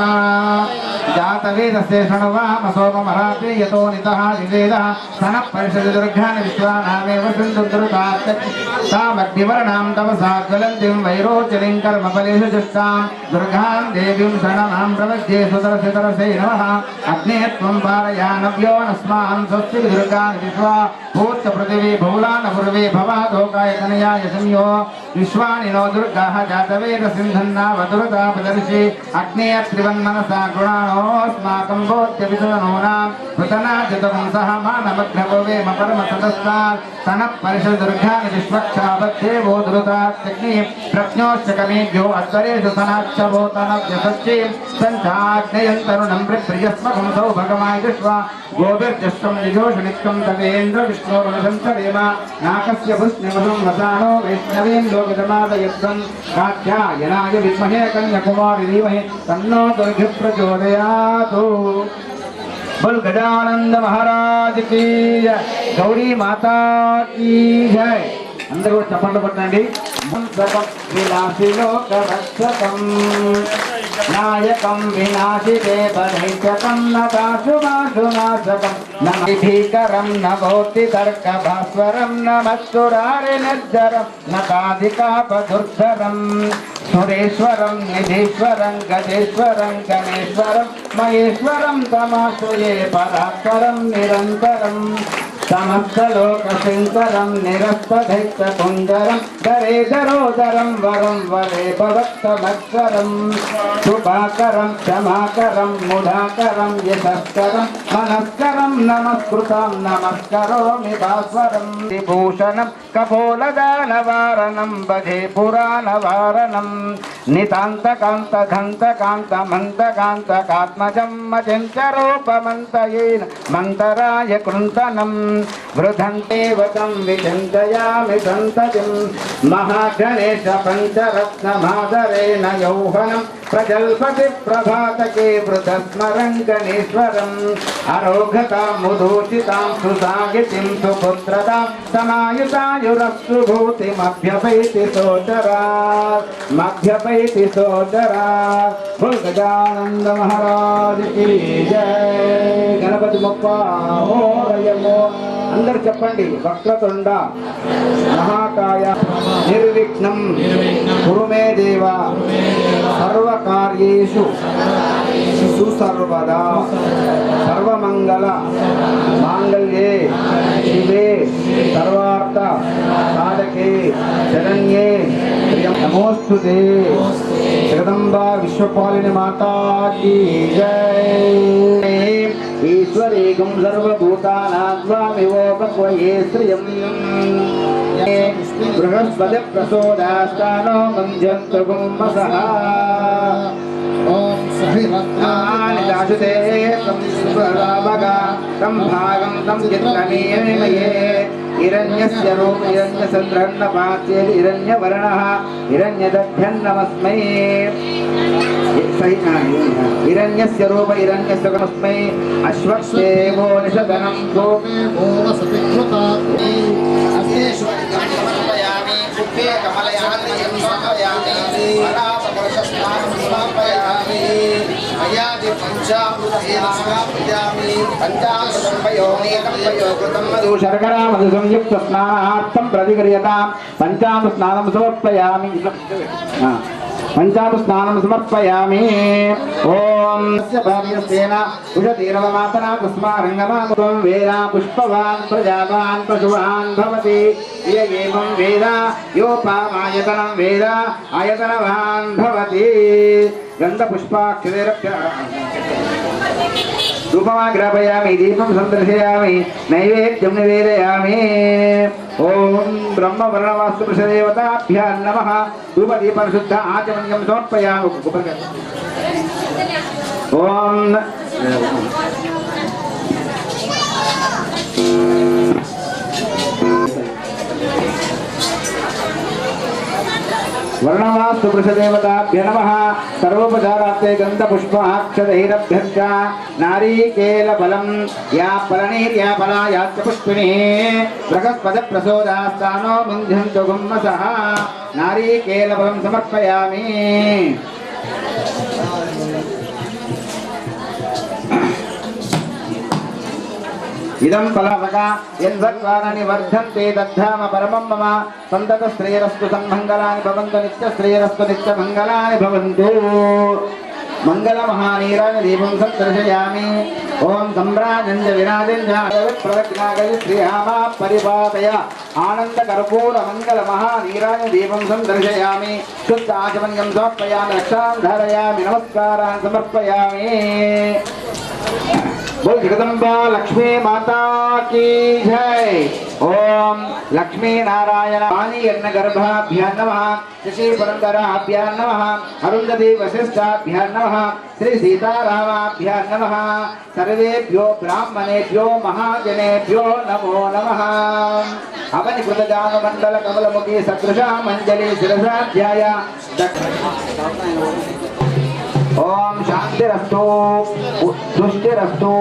जातवेदस्य शृणुवामसोममराति यतो नितः विवेदः स्तनः परिषदुर्घानि विश्वानामेव सिन्धुर्दुर्गात् तामग्निवर्णां तपसा ज्वलन्तीं वैरोचनीं कर्मफलेषु जुष्टां दुर्गां देवीं शरणमां प्रपद्ये सुतरसितरसे नमः अग्ने त्वं पारयानव्यो नस्मान् स्वस्ति दुर्गान् विश्वा भूत पृथिवी भूलानपूर्वे भवादोकाय कनयाय संयो विश्वानि नो दुर्गाः जातवेदसिन्धन्नावदुरतापदर्शि अग्नेय त्रिवन्मनसा गुणाणोऽस्माकं बोध्यविसदनूनां पृतनाचितं सह मानमग्रभवेम परमतदस्तात् स्तनः परिषदुर्गानि विश्वक्षापद्देवो दुरुतात्यग्निः प्रज्ञोश्चकमेभ्यो अध्वरेषु सनाक्षभूतनव्यसच्चिं सञ्चाग्नयन्तरुणं प्रियस्मकं सौभगमाय विश्वा गोभिर्जष्टं निजोषनित्यं तवेन्द्र विष्णोरुणशंसरेम नाकस्य भुस्निवसं वसानो वैष्णवीं लोकजमादयत्वं कात्यायनाय विद्महे कन्याकुमारी धीमहि तन्नो दुर्गिः प्रचोदयात्। बोल गजानंद महाराज की जय, गौरी माता की जय। अंदर को चप्पल पट्टंడి विलासी लोक रक्षकं नायकं विनाशिते परिचकं नताशुभाशुनाशकं नमः नभोति तर्कभास्वरं नमस्तुरारि निर्जरं नताधिकापदुर्धरं सुरेश्वरं निधीश्वरं गजेश्वरं गणेश्वरं महेश्वरं तमाश्रये परात्परं निरन्तरं समस्तलोकशङ्करं निरस्तदैत्यकुञ्जरं दरेदरोदरं वरं वरे भवत्तमक्षरं शुभाकरं क्षमाकरं मुदाकरं यशस्करं मनस्करं नमस्कृतं नमस्करोमि भास्वरं विभूषणं कपोलदानवारणं भजे पुराणवारणं नितान्तकान्तघन्तकान्तमन्तकान्तकात्मजं मचिन्त्यरूपमन्तयेन मन्तराय कृन्तनं वृधन्तेव तं विचिन्तयामि सन्ततिं महागणेश पञ्चरत्नमादरेण यौवनं प्रजल्पति प्रभातके वृतस्मरं गणेश्वरम् अरोगतां मुदोचितां सुसागितिं सुपुत्रतां समायुतायुरस्तु भूतिमभ्यपैति सोचरात् मभ्यपैति सोचरात्। बोल गजानंद महाराज की जय। गणपति बप्पा मोरयमो। अंदर చెప్పండి వక్రతుండ మహాకాయ నిర్విఘ్నం కురు మే దేవ సర్వకార్యేషు సుసర్వదా సర్వమంగళ మాంగళ్యే శివే సర్వార్థ సాధకే శరణ్యే నమోస్తుతే జగదంబా విశ్వపాలిని మాతా కీ జై। ఏకం సర్వభూతానాం స్వామివోపక్వయే శ్రియం బృహస్పతి ప్రసోదాస్తానో మంజంతు గుమ్మసః ఓం సహిరత్నాని దాశుతే తం భాగం తం చిత్తమేమయే హిరణ్యస్య రూప హిరణ్యసంద్రన్నపాచ్యేది హిరణ్యవర్ణః హిరణ్యదభ్యన్నమస్మై హిరణ్యస్య రూప హిరణ్యసుఖమస్మై అశ్వక్షేమో నిషదనం గోపే వసతి కృతాత్మే అస్యేషు సమర్పయామి పుష్పే కమలయాద్రియం సమర్పయామి పరాపపురుషస్నానం సమర్పయామి అయాది పంచామృతేన సమర్పయామి పంచామృతం పయోనేకం పయోకృతం మధు శర్కరా మధు సంయుక్త స్నానార్థం ప్రతిక్రియతాం పంచామృత స్నానం సమర్పయామి పంచామృత స్నానం సమర్పయామి ఓం భార్యసేన ఉషతీరవమాతనా కుస్మారంగమాముతం వేద పుష్పవాన్ ప్రజావాన్ పశువాన్ భవతి ఏవం వేద యోపామాయతనం వేద ఆయతనవాన్ భవతి గంధపుష్పాక్షరేరభ్య ధూపమాగ్రాపయామి దీపం సందర్శయామి నైవేద్యం నివేదయామి ఓం బ్రహ్మవర్ణవాస్తుపురుషదేవతాభ్యా నమః ధూపదీపం శుద్ధ ఆచమన్యం సమర్పయామి ఓం వర్ణవాస్తు పురుషదేవతాభ్య నమః సర్వోపచారార్థే గంధపుష్పాక్షరైరభ్యర్చ నారీకేల ఫలం యా ఫలనీర్యా ఫలా యాచ్చ పుష్పిణీ బృహస్పతి ప్రసోదాస్తానో ముంధ్యంతు గుమ్మసః నారీకేల ఫలం సమర్పయామి ఇదం ఫలవక యద్భక్తాని వర్ధంతే తద్ధామ పరమం మమ సంతత శ్రేయరస్తు సన్మంగళాని భవంతు నిత్య శ్రేయరస్తు నిత్య మంగళాని భవంతు మంగళ మహానీరాజ దీపం సందర్శయామి ఓం సమ్రాజంజ విరాజంజ ప్రదక్షిణాగతి శ్రీరామా పరిపాతయ ఆనంద కర్పూర మంగళ మహానీరాజ దీపం సందర్శయామి శుద్ధ ఆచమన్యం సమర్పయామి రక్షాం ధారయామి నమస్కారాన్ సమర్పయామి बोल जगदम्बा लक्ष्मी माता की जय। ओम लक्ष्मी नारायण वाणी यज्ञ गर्भाभ्यां नमः शशि परंपराभ्यां नमः अरुंधति वशिष्ठाभ्यां नमः श्री सीतारामाभ्यां नमः सर्वेभ्यो ब्राह्मणेभ्यो महाजनेभ्यो नमो नमः अवनि कृतजान मंडल कमलमुखी सदृशा मंजलि शिरसाध्याय ओम शांतिरस्तु दुष्टिरस्तु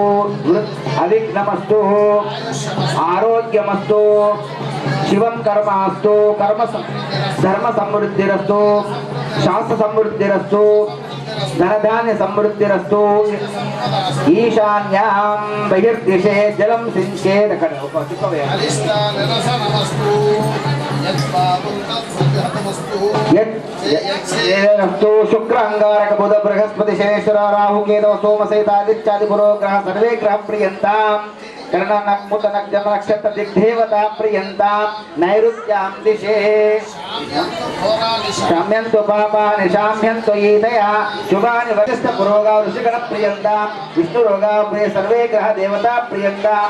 अविघ्नमस्तु आरोग्यमस्तु शिवं कर्मास्तु धर्म समृद्धिरस्तु शास्त्र समृद्धिरस्तु धनधान्य समृद्धिरस्तु ईशान्यां बहिर्दिशे जलं सिंचेत् शुक्र अंगारक बुध बृहस्पति शनेश्वर राहु केतु सोम सहितादित्यादि पुरोग्रह सर्वे ग्रह प्रियंतां कर्णनक जम नक्षत्र दिग्देवता प्रियंतां नैऋत्यां दिशे शाम्यन्तु पापानि शाम्यन्तु ईतया शुभानि वरिष्ठ पुरोगा ऋषिगण प्रियंतां विष्णुरोगा प्रिय सर्वे ग्रह देवता प्रियंतां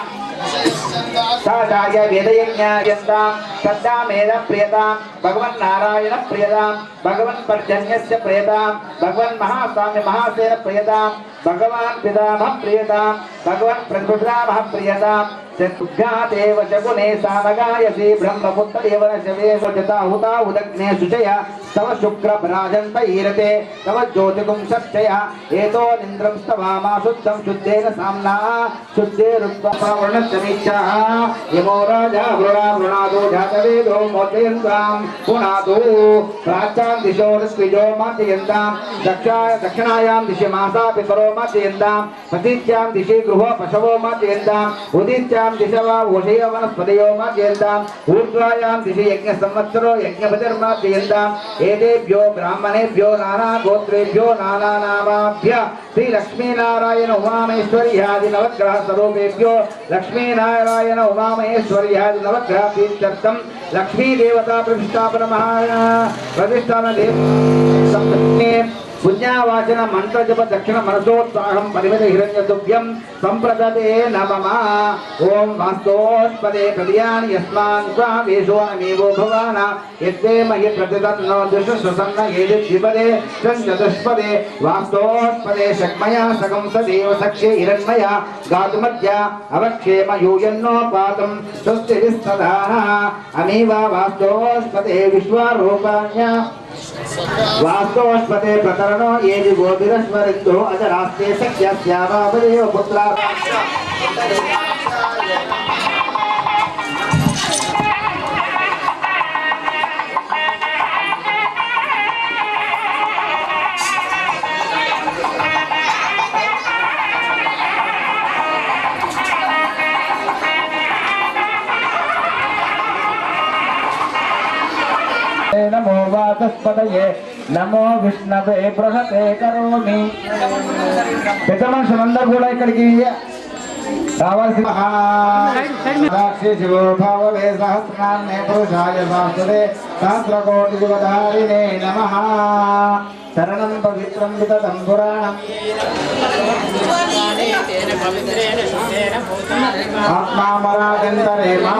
साजाय वेदयज्ञायन्तां तद्दामेद प्रियतां भगवन् नारायण प्रियतां भगवन् पर्जन्यस्य प्रियतां भगवन् महास्वामी महासेन प्रियतां भगवान् पितामह प्रियतां भगवन् प्रतिपितामह प्रियतां चतुर्घातेव शकुने सामगायसी ब्रह्मपुत्र एव शवे जता हुता उदग्ने शुचया तव शुक्र भराजन्त ईरते तव ज्योतिगुं सच्चया एतो निन्द्रं स्तवामा शुद्धं शुद्धेन साम्ना शुद्धे रुक्त्वा वर्णश्चमीच्छा यमो राजा वृणा वृणादो जातवेदो मोचयन्तां पुनादो प्राच्यां दिशो ऋत्विजो माचयन्तां दक्षिणायां दिशि मासा पितरो माचयन्तां पतिच्यां दिशि गृहो पशवो माचयन्तां उदित्यां दिशवा ओषय वनस्पतयो माचयन्तां ऊर्ध्वायां दिशि यज्ञ संवत्सरो यज्ञपतिर्माचयन्तां एतेभ्यो ब्राह्मणेभ्यो नाना गोत्रेभ्यो नाना नामाभ्य श्री लक्ष्मी नारायण उमामहेश्वर्यादि नवग्रह स्वरूपेभ्यो लक्ष्मी नारायण उमामहेश्वर्यादि नवग्रह प्रीत्यर्थं लक्ष्मी देवता प्रतिष्ठापन పుణ్యావాచన మంత్రజప దక్షిణ మనసోత్సాహం పరిమిత హిరణ్యదుభ్యం సంప్రదతే నమః. ఓం వాస్తోస్పదే ప్రదియాని యస్మాన్ స్వామేషో అమేవో భవాన యద్దే మహి ప్రతిదన్నో దుష్టుసన్న ఏది ద్విపదే చతుష్పదే వాస్తోస్పదే షట్మయా సగం సదేవ సఖ్యే హిరణ్మయ గాతుమధ్య అవక్షేమ యూయన్నోపాతం స్వస్తి విస్తదాన అమేవ వాస్తోస్పదే విశ్వారూపాణ్య వాస్తవస్పతే ప్రకరణో ఏది గోపిరస్మరిందో అజరాస్తే సఖ్యస్యావాపదేవ పుత్ర. నమో వాచస్పతయే నమో విష్ణవే బృహతే కరోమి. పెద్ద మనుషులందరూ కూడా ఇక్కడికి రావాల్సిన శివో భావవే సహస్రాన్నే పురుషాయ శాస్త్రే సహస్రకోటి యువధారిణే నమః. శరణం పవిత్రం వితతం పురాణం ఆత్మామరాజంతరే మా.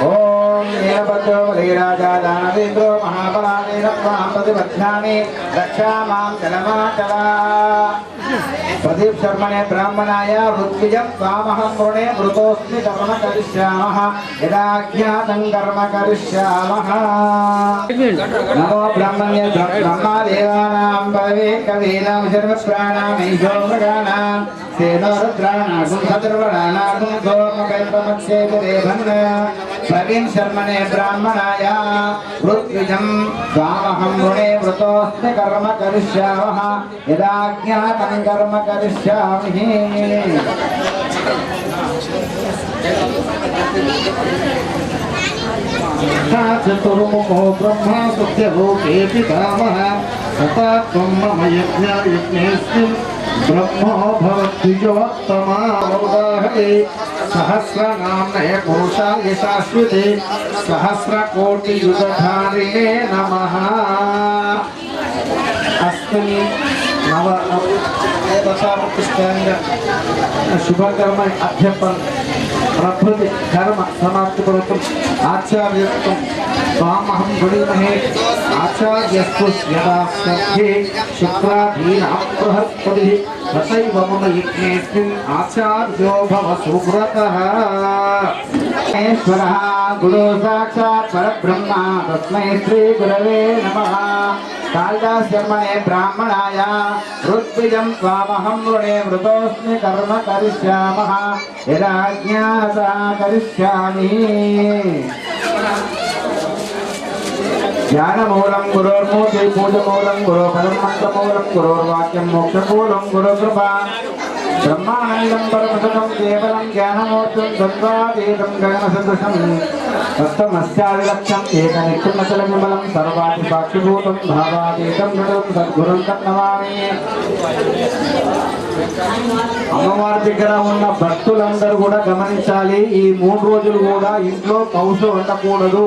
ఓం నీలభద్రో బలిరాజా దానవేంద్రో మహాబలాదేన త్వాం ప్రతిపధ్యామి రక్షా మాం జలమాచలా. ప్రదీప్ శర్మణే బ్రాహ్మణాయ ఋత్విజం త్వామహం వృణే మృతోస్మి కర్మ కరిష్యామః యదాజ్ఞాతం కర్మ కరిష్యామః. నమో బ్రహ్మణ్య బ్రహ్మదేవానాం పరవే కవీనాం శర్వప్రాణామీశో మృగాణాం సేనో రుద్రాణాగుం సర్వణానాగుం సోమకల్పమక్షేపదేభన్. ప్రవీణ్ శర్మణే బ్రాహ్మణాయ ఋత్విజం త్వామహం వృణే మృతోస్మి కర్మ కరిష్యామః యదాజ్ఞాతం కర్మ కరిష్యామి. చతుర్ముఖో బ్రహ్మ సత్యలోకే పితామహ సతా త్వం మమ యజ్ఞేస్మిన్ బ్రహ్మో భవద్విజోత్తమా. సహస్రనామ్నయ కోశాయ శాశ్వతే సహస్రకోటియుగధారిణే నమః. అస్మిన్ నవ దశావృష్టాంగ శుభకర్మ అభ్యర్థం ప్రభృతి కర్మ సమాప్తిపూర్వకం ఆచార్యత్వం త్వామహం గుణీమహే. ఆచార్యస్తు యథాస్థే శుక్రాధీనాం బృహస్పతి తథైవ మమ యజ్ఞేస్మిన్ ఆచార్యో భవ సువ్రతః. ఈశ్వరః గురు సాక్షాత్ పరబ్రహ్మ తస్మై శ్రీ గురవే నమః. కాళిదాస్ శర్మణే బ్రాహ్మణాయ ఋత్విజం త్వామహం వృణే మృతోస్మి కర్మ కరిష్యామః యదాజ్ఞాతా కరిష్యామి. జ్ఞానమూలం గురోర్మూర్తి పూజమూలం గురో పరమంతమూలం గురోర్వాక్యం మోక్షమూలం గురు కృపా. బ్రహ్మానందం పరమసుఖం కేవలం జ్ఞానమూర్తిం ద్వంద్వాతీతం గగనసదృశం తత్వమస్యాదిలక్ష్యం ఏకనిత్యమచలనిమలం సర్వాది సాక్షిభూతం భావాతీతం నృతం సద్గురుం తన్నమామి. అమ్మవారి దగ్గర ఉన్న భక్తులందరూ కూడా గమనించాలి. ఈ 3 రోజులు కూడా ఇంట్లో కౌసు వండకూడదు.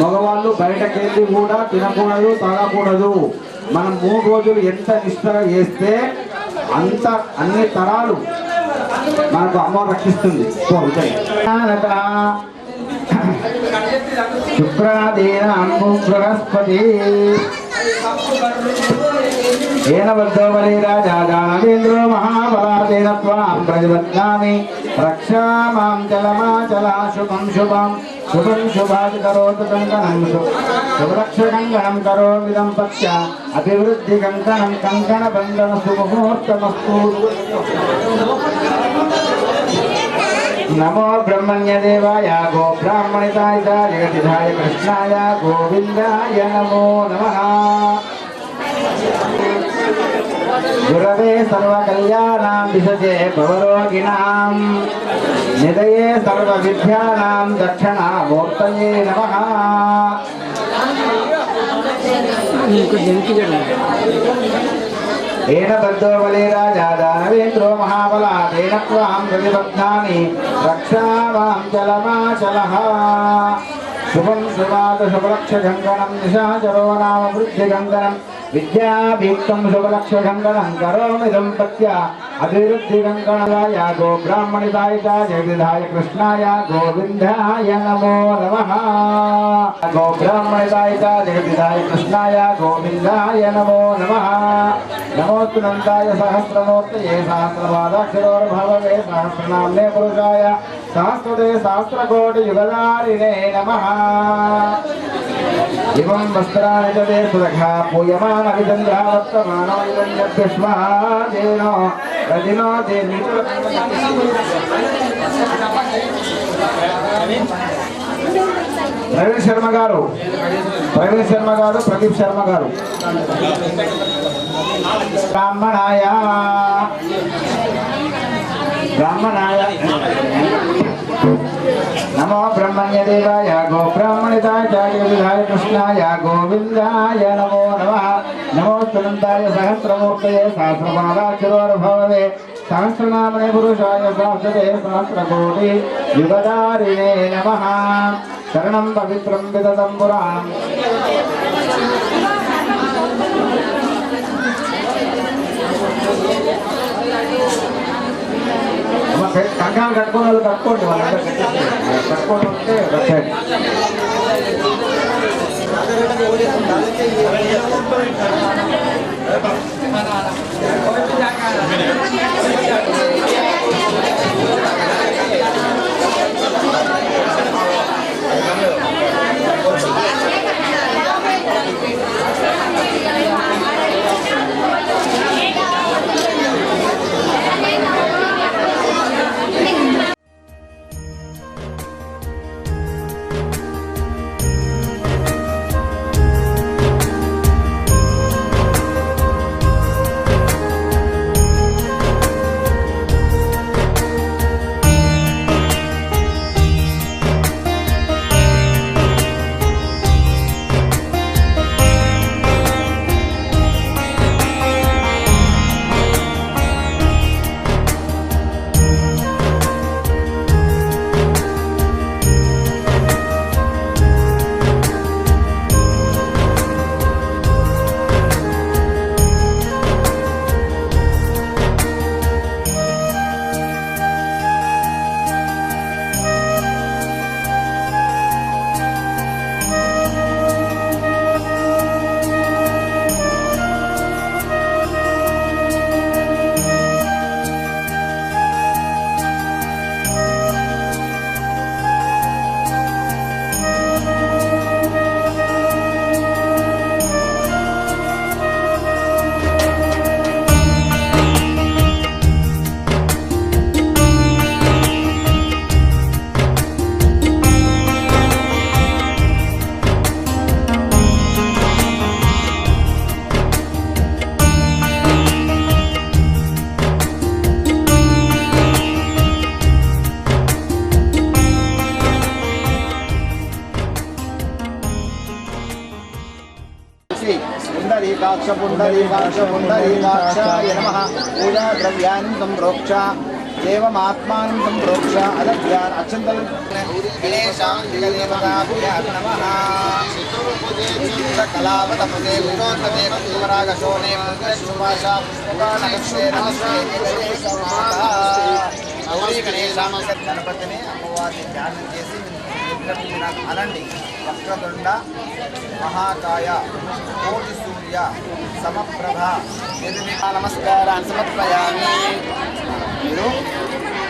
మగవాళ్ళు బయటకెళ్ళి కూడా తినకూడదు, తాగకూడదు. మనం 3 రోజులు ఎంత నిష్ఠగా చేస్తే అంత అన్ని తరాలు మనకు అమ్మ రక్షిస్తుంది. శుక్రాదీన బృహస్పతి ఏన బద్ధో బలిరాజా దానవేంద్రో మహాబలాదేన త్వాం ప్రతిపద్నామి రక్షా మాం జలమాచలా. శుభం శుభం శుభం శుభాది కరోతు కంకణం శుభరక్ష కంకణం కరోమిదం పక్ష అభివృద్ధి కంకణం కంకణ బంధన శుభముహూర్తమస్తు. నమో బ్రహ్మణ్యదేవాయ గో బ్రాహ్మణితాయ జగతిధాయ కృష్ణాయ గోవిందాయ నమో నమః. గురవే సర్వకళ్యాణాం విశజే భవరోగిణాం నిదయే సర్వవిద్యానాం దక్షిణామూర్తయే నమః. ఏన బద్ధో బలిరాజా దానవేంద్రో మహాబలాదేన త్వాం ప్రతిపద్నామి రక్షా మాం జలమాచలః. శుభం శుభాద శుభలక్ష కంకణం నిశాచరో నామ వృద్ధి కంకణం విద్యాభీక్తం శుభలక్షణం కరోమి దంపత్య అభివృద్ధికంకణాయ గో బ్రాహ్మణిదాయ జగదాయ కృష్ణాయ గోవిందాయ నమో నమః గో బ్రాహ్మణిదాయ జగదాయ కృష్ణాయ గోవిందాయ నమో నమః నమోస్తునంతాయ సహస్రమూర్తయే సహస్రపాదాక్షరోర్భవే సహస్రనామ్నే పురుషాయ సహస్రదే సహస్రకోటి యుగదారిణే నమః ఇవం వస్త్రాణి చదే సురఖా పూయమాన విచంద్రావర్తమానోజన్యభ్యష్మాదేనో రజినో దేవి ప్రవీణ్ శర్మ గారు ప్రదీప్ శర్మ గారు బ్రాహ్మణాయ నమో బ్రహ్మణ్యదేవాయ గో బ్రాహ్మణితాయ జగదాయ కృష్ణాయ గోవిందాయ నమో నమః నమోస్తునంతాయ సహస్రమూర్తయే సహస్రపాదాక్షరోర్భవే సహస్రనామనే పురుషాయ సహస్రదే సహస్రకోటి యుగదారిణే నమః శరణం పవిత్రం విదతం పురాణం కంకాలు కట్టుకున్న వాళ్ళు కట్టుకోండి, వాళ్ళందరూ కట్టుకోండి ఉంటే వచ్చాడు. पुण्डरीकाक्षाय नमः पूजा द्रव्यानि संप्रोक्ष देवमात्मानं संप्रोक्ष अदभ्यान् अक्षन्तल गणेशाङ्गदेवताभ्यः नमः कलावतपदे विनोदते कुमारागशोने मंगलशुभाशा पुष्पकानक्षे नमस्ते गौरी गणेशांग गणपतिने अम्मवारी ध्यान చేసి అనండి వక్రతుండ మహాకాయ కోటి సూర్య సమప్రభ నిర్విఘ్న నమస్కారాన్ని సమర్పయామి. మీరు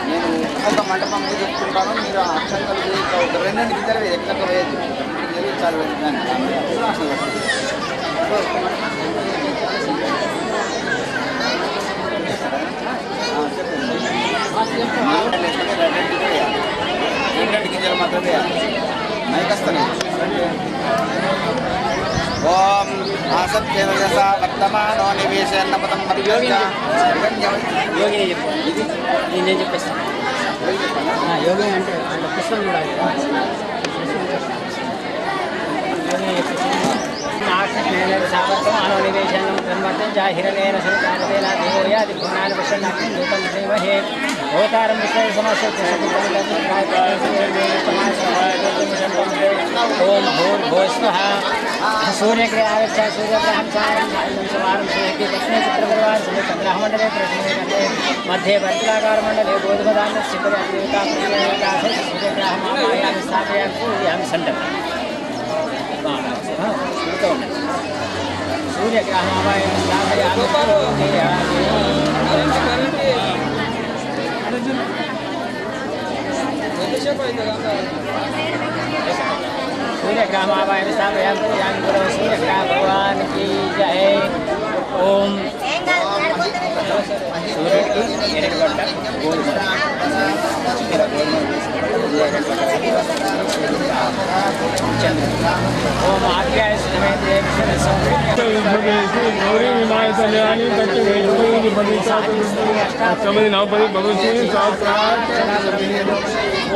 నేను ఒక మండపం మీద చెప్తుంటాను, మీరు అక్షంతలు రెండంటి ఇద్దరు ఎక్కడ వేయదు చాలా రెండంటి గింజలు మాత్రమే నైకస్తనే. ఓం ఆసత్యేన వర్తమానో నివేశన్నపదం మధ్య యోగిని చెప్పు, నేను చెప్పేస్తాను. యోగి అంటే పుష్పం కూడా యోగిని చెప్పేసి सावर्तमानोनिवेशनं ब्रह्मते जाहिरनेन सरकारेण देवयादि भुवनानि पश्यन्नाग्निं दूतं देवहे अवतारं विष्णु समस्तस्य ओम भूर्भुवः स्वः सूर्यग्रह आगच्छ सूर्यग्रहं सायं समारं सूर्यके दक्षिणे चित्रपरिवार समेत ग्रहमण्डले प्रश्ने मध्ये वर्तुलाकारमण्डले बोधवदानस्य परिदेवता प्रतिदेवता सूर्यग्रहं आयामि स्थापयामि सूर्यं सण्डम् सूर्यग्रहमावायामि स्थापयामि सूर्यग्रहमावायामि स्थापयामि गुरु सूर्यग्रह भगवान की जय ओम सूर्य की एरगट्ट ओम आज्ञा समेत गौरी विमाय कल्याणी अष्टमि नवपदी भगवती सहस्रार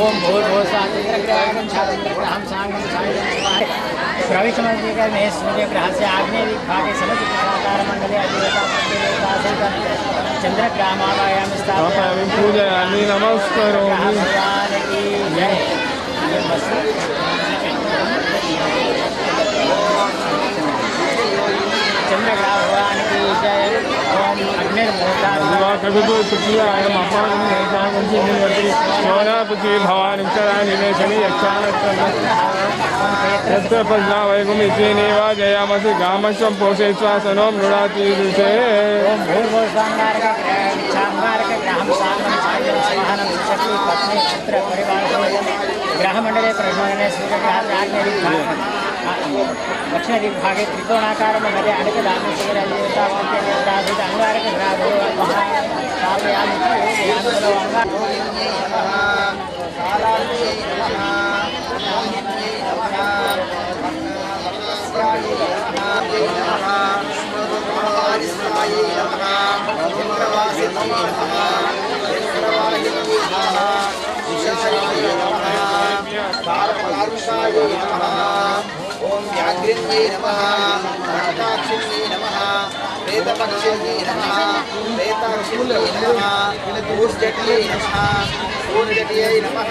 ओम भूर्भुवस्वातिग्रहं सांगं प्रविष्टमधिकर में सूर्यग्रह से आग्नेय भागे समचित्राकारमण्डले अधिदेवता प्रतिदेवता सहित चंद्रग्रहमावायामि स्थापयामि पूजयामि नमस्करोमि भगवान की जय चंद्रग्रह भगवान की जय ओम अग्निर्मोदापति भवानी निवेशनी यक्षानैकमेव जयामसि गामश्वं पोषयित्वा मृणाति दृशे ओम ग्रहमंडले प्रश्न सूर्यग्रह दक्षिण दिग्भागे त्रिकोणाकार मध्ये अनेकदान सूर्यदेवता देवता अंगारक ग्रह ओम व्याघ्रिण्ये नमः रक्ताक्षिण्ये नमः प्रेतपक्षिण्ये नमः प्रेताक्षिण्ये नमः ऊर्जट्ये नमः ऊर्जट्ये नमः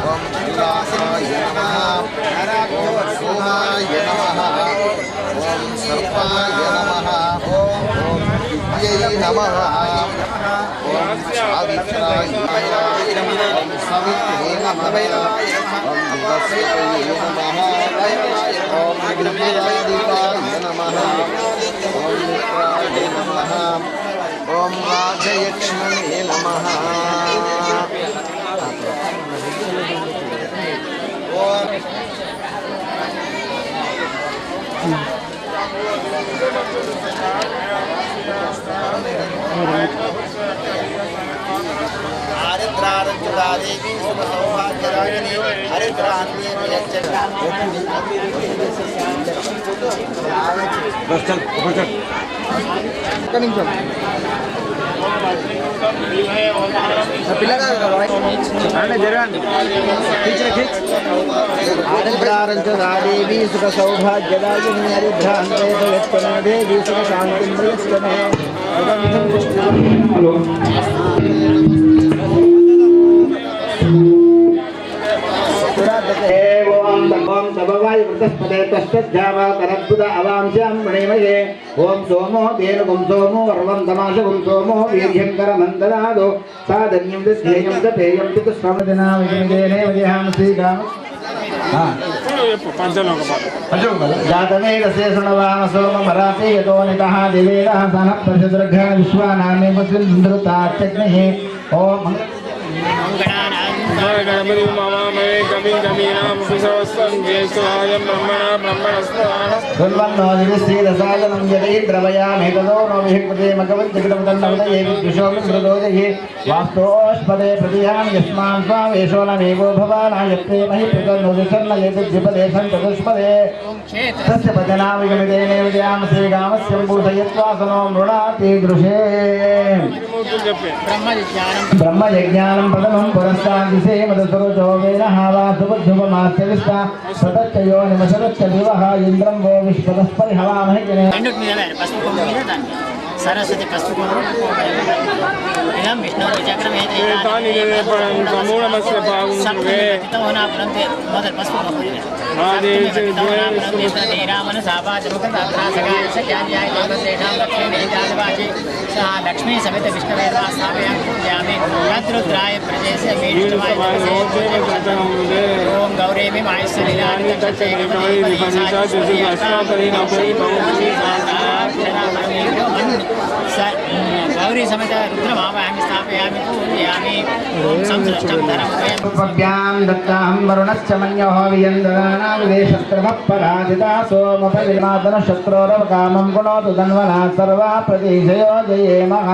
ओम चंद्रासिन्ये नमः नराक्षोहाय नमः ओम सर्पाय नमः ओम विद्यै नमः ओम सावित्राय नमः सवित्रे नमः ओम वसुदेवाय नमः ओम अग्निदेवाय नमः ओम मित्राय नमः ओम राजयक्ष्मणे नमः ओम हरिद्रारंजुला देवी शुभ सौभाग्यदायिनी हरिद्रारंजुला देवी शुभ सौभाग्यदायिनी हरिद्रांते देवी शुभ शांति ओम तभवाय वृतस्पते तस्यावतरद्भुत अवांश्यां मणिमये ओम सोमो धेनुगुं सोमो वर्वं तमाशगुं सोमो वीर्यङ्करमन्दनादो साधन्यं दिध्येयं च पेयं चतुष्प्रमदिनाविजयेने वजहां श्रीकाम जातवेदसे शृणवाम सोममराते यतो नितः दिवेदः सनः प्रचदुर्घः विश्वानामे मुद्रितात्यग्निः ओम गणपति ममामहे कवि कवीनां सुसवस्तं ज्येष्ठाय ब्रह्मणा ब्रह्मणस्पदाः सुन्वन्नो दिविश्रीरसायनं यदि द्रवयामि ततो नो विहिकृते मकवद्दिकृतमुदन्नवदये विद्विषोऽपि मृदोदये वास्तोष्पदे प्रतियामि यस्मान् स्वावेशो न मेवो भवानायत्ते महि प्रतन्नुदिशन्न यदिद्विपदे सन्तुष्पदे तस्य भजनामिगमिदेनेव श्रीकामस्य पूषयित्वा सनो मृणाति दृशे చెప్పులు చెప్పే ब्रह्मयज्ञानं प्रथमं पुरस्तादिसे मदसुरुचो वेनः वा सुबुद्धुपमास्यविस्ता सतच्चयो निमसदच्च दिवः इन्द्रं वो विश्वतस्परि हवामहे जने सरस्वती पशु विष्णु चक्रमे మూఢమస్య బాగుండే होना परंतु मदर पशु लक्ष्मी समेत विष्णुवेदा स्थापयामि रुद्राय प्रजेश ओम गौरी गौरी समेत रुद्रमावाहमि स्थापयामि पूजयामि ओम संसृष्टं धर्मद्वयं उपभ्यां दत्ताहं वरुणश्च मन्योः वियन्दनानां विदेशत्रमः पराजिता सोमपविमातन शत्रोरवकामं गुणोतु धन्वना सर्वा प्रदेशयो जयेमः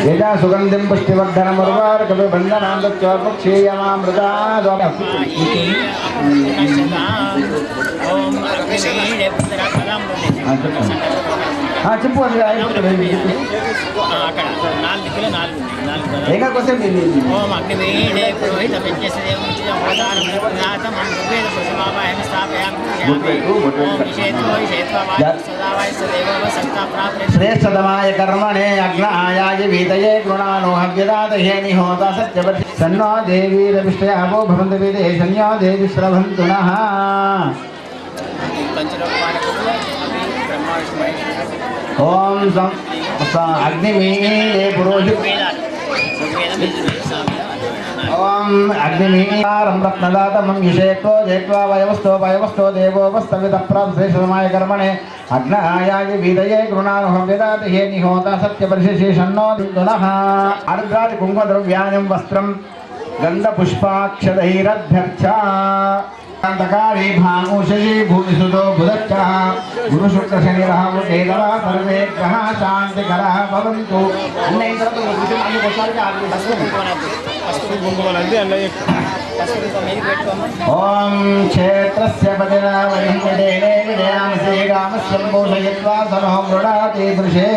यदा सुगन्धिं पुष्टिवर्धनमुर्वारुकविबन्धनां दत्त्वपक्षीयमामृता చెప్పు అది ఏకా కోసం ఓం అగ్నివీడే పురోహిత శ్రేష్టతమాయ కర్మణే అగ్నాయాయ వీతయే గృణాను హవ్యదాతహే నిహోత సత్యవర్తి సన్నో దేవీరవిష్టయావో భవంతు వేదే సన్యో దేవి శ్రవంతు నః ఓం అగ్నిమీడే పురోహిత ఓం అగ్నిమీహారం రత్నదాతమం విషేత్వో జేత్వా వయవస్థో దేవోపస్తవిత శ్రేష్టతమాయ కర్మణే అగ్నాయాయ వీతయే గృణానుహవ్యదాతహే నిహోత సత్యవర్షిషన్నో దినః ఆర్ద్రాది కుంకుమద్రవ్యాణం వస్త్రం గంధపుష్పాక్షరైరభ్యర్చ कांतकारी भानुषी भूमिसुतो बुधच्चः गुरुशुक्रशनिरः केदवा सर्वे ग्रहाः शान्तिकराः भवन्तु ओम क्षेत्रस्य पतिरावयं विदेने विदयामसे रामस्य पोषयित्वा सनो मृडाति दृशे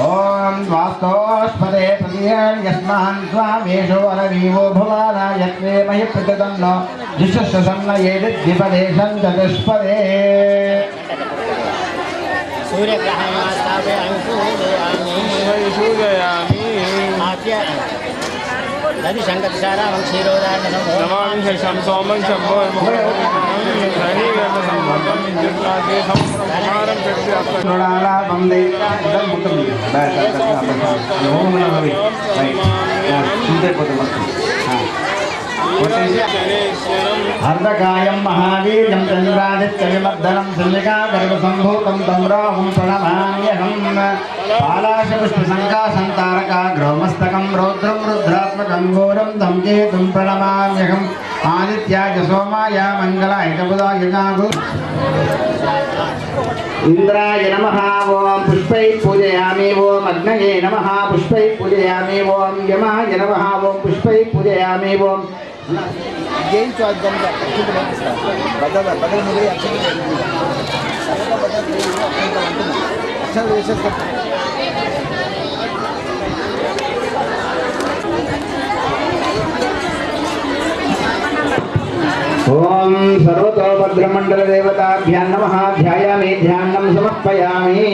ओम वास्तोष्पदे प्रतिहं यस्मान् स्वामेषु अनवीवो भवाना यत्वे महि प्रतिदन्नो जिष्यस्य सन्नयेदिद्विपदेशं चतुष्पदे सूर्यग्रहणं स्थापयामि పూజయామి नदी शंकरसारां क्षीरोदार्णं నమామి శం సోమం శంభో अर्धकायं महावीर्यं चन्द्रादित्यविमर्दनं शल्यकागर्भसम्भूतं तं राहुं प्रणमाम्यहं पालाशपुष्पसङ्कासन्तारकाग्रमस्तकं रौद्रं रुद्रात्मकं घोरं तं केतुं प्रणमाम्यहम् आदित्याय सोमाय मङ्गलाय च बुधाय जागु इंद्राय नमः ओम पुष्पै पूजयामि ओम अग्नये नमः पुष्पै पूजयामि ओम यमाय नमः ओम पुष्पै पूजयामि ओम जैन चौदम का बदल मुझे अच्छा ओम सर्वतोभद्रमंडल देवताभ्यां नमः ध्यायामि ध्यानं समर्पयामि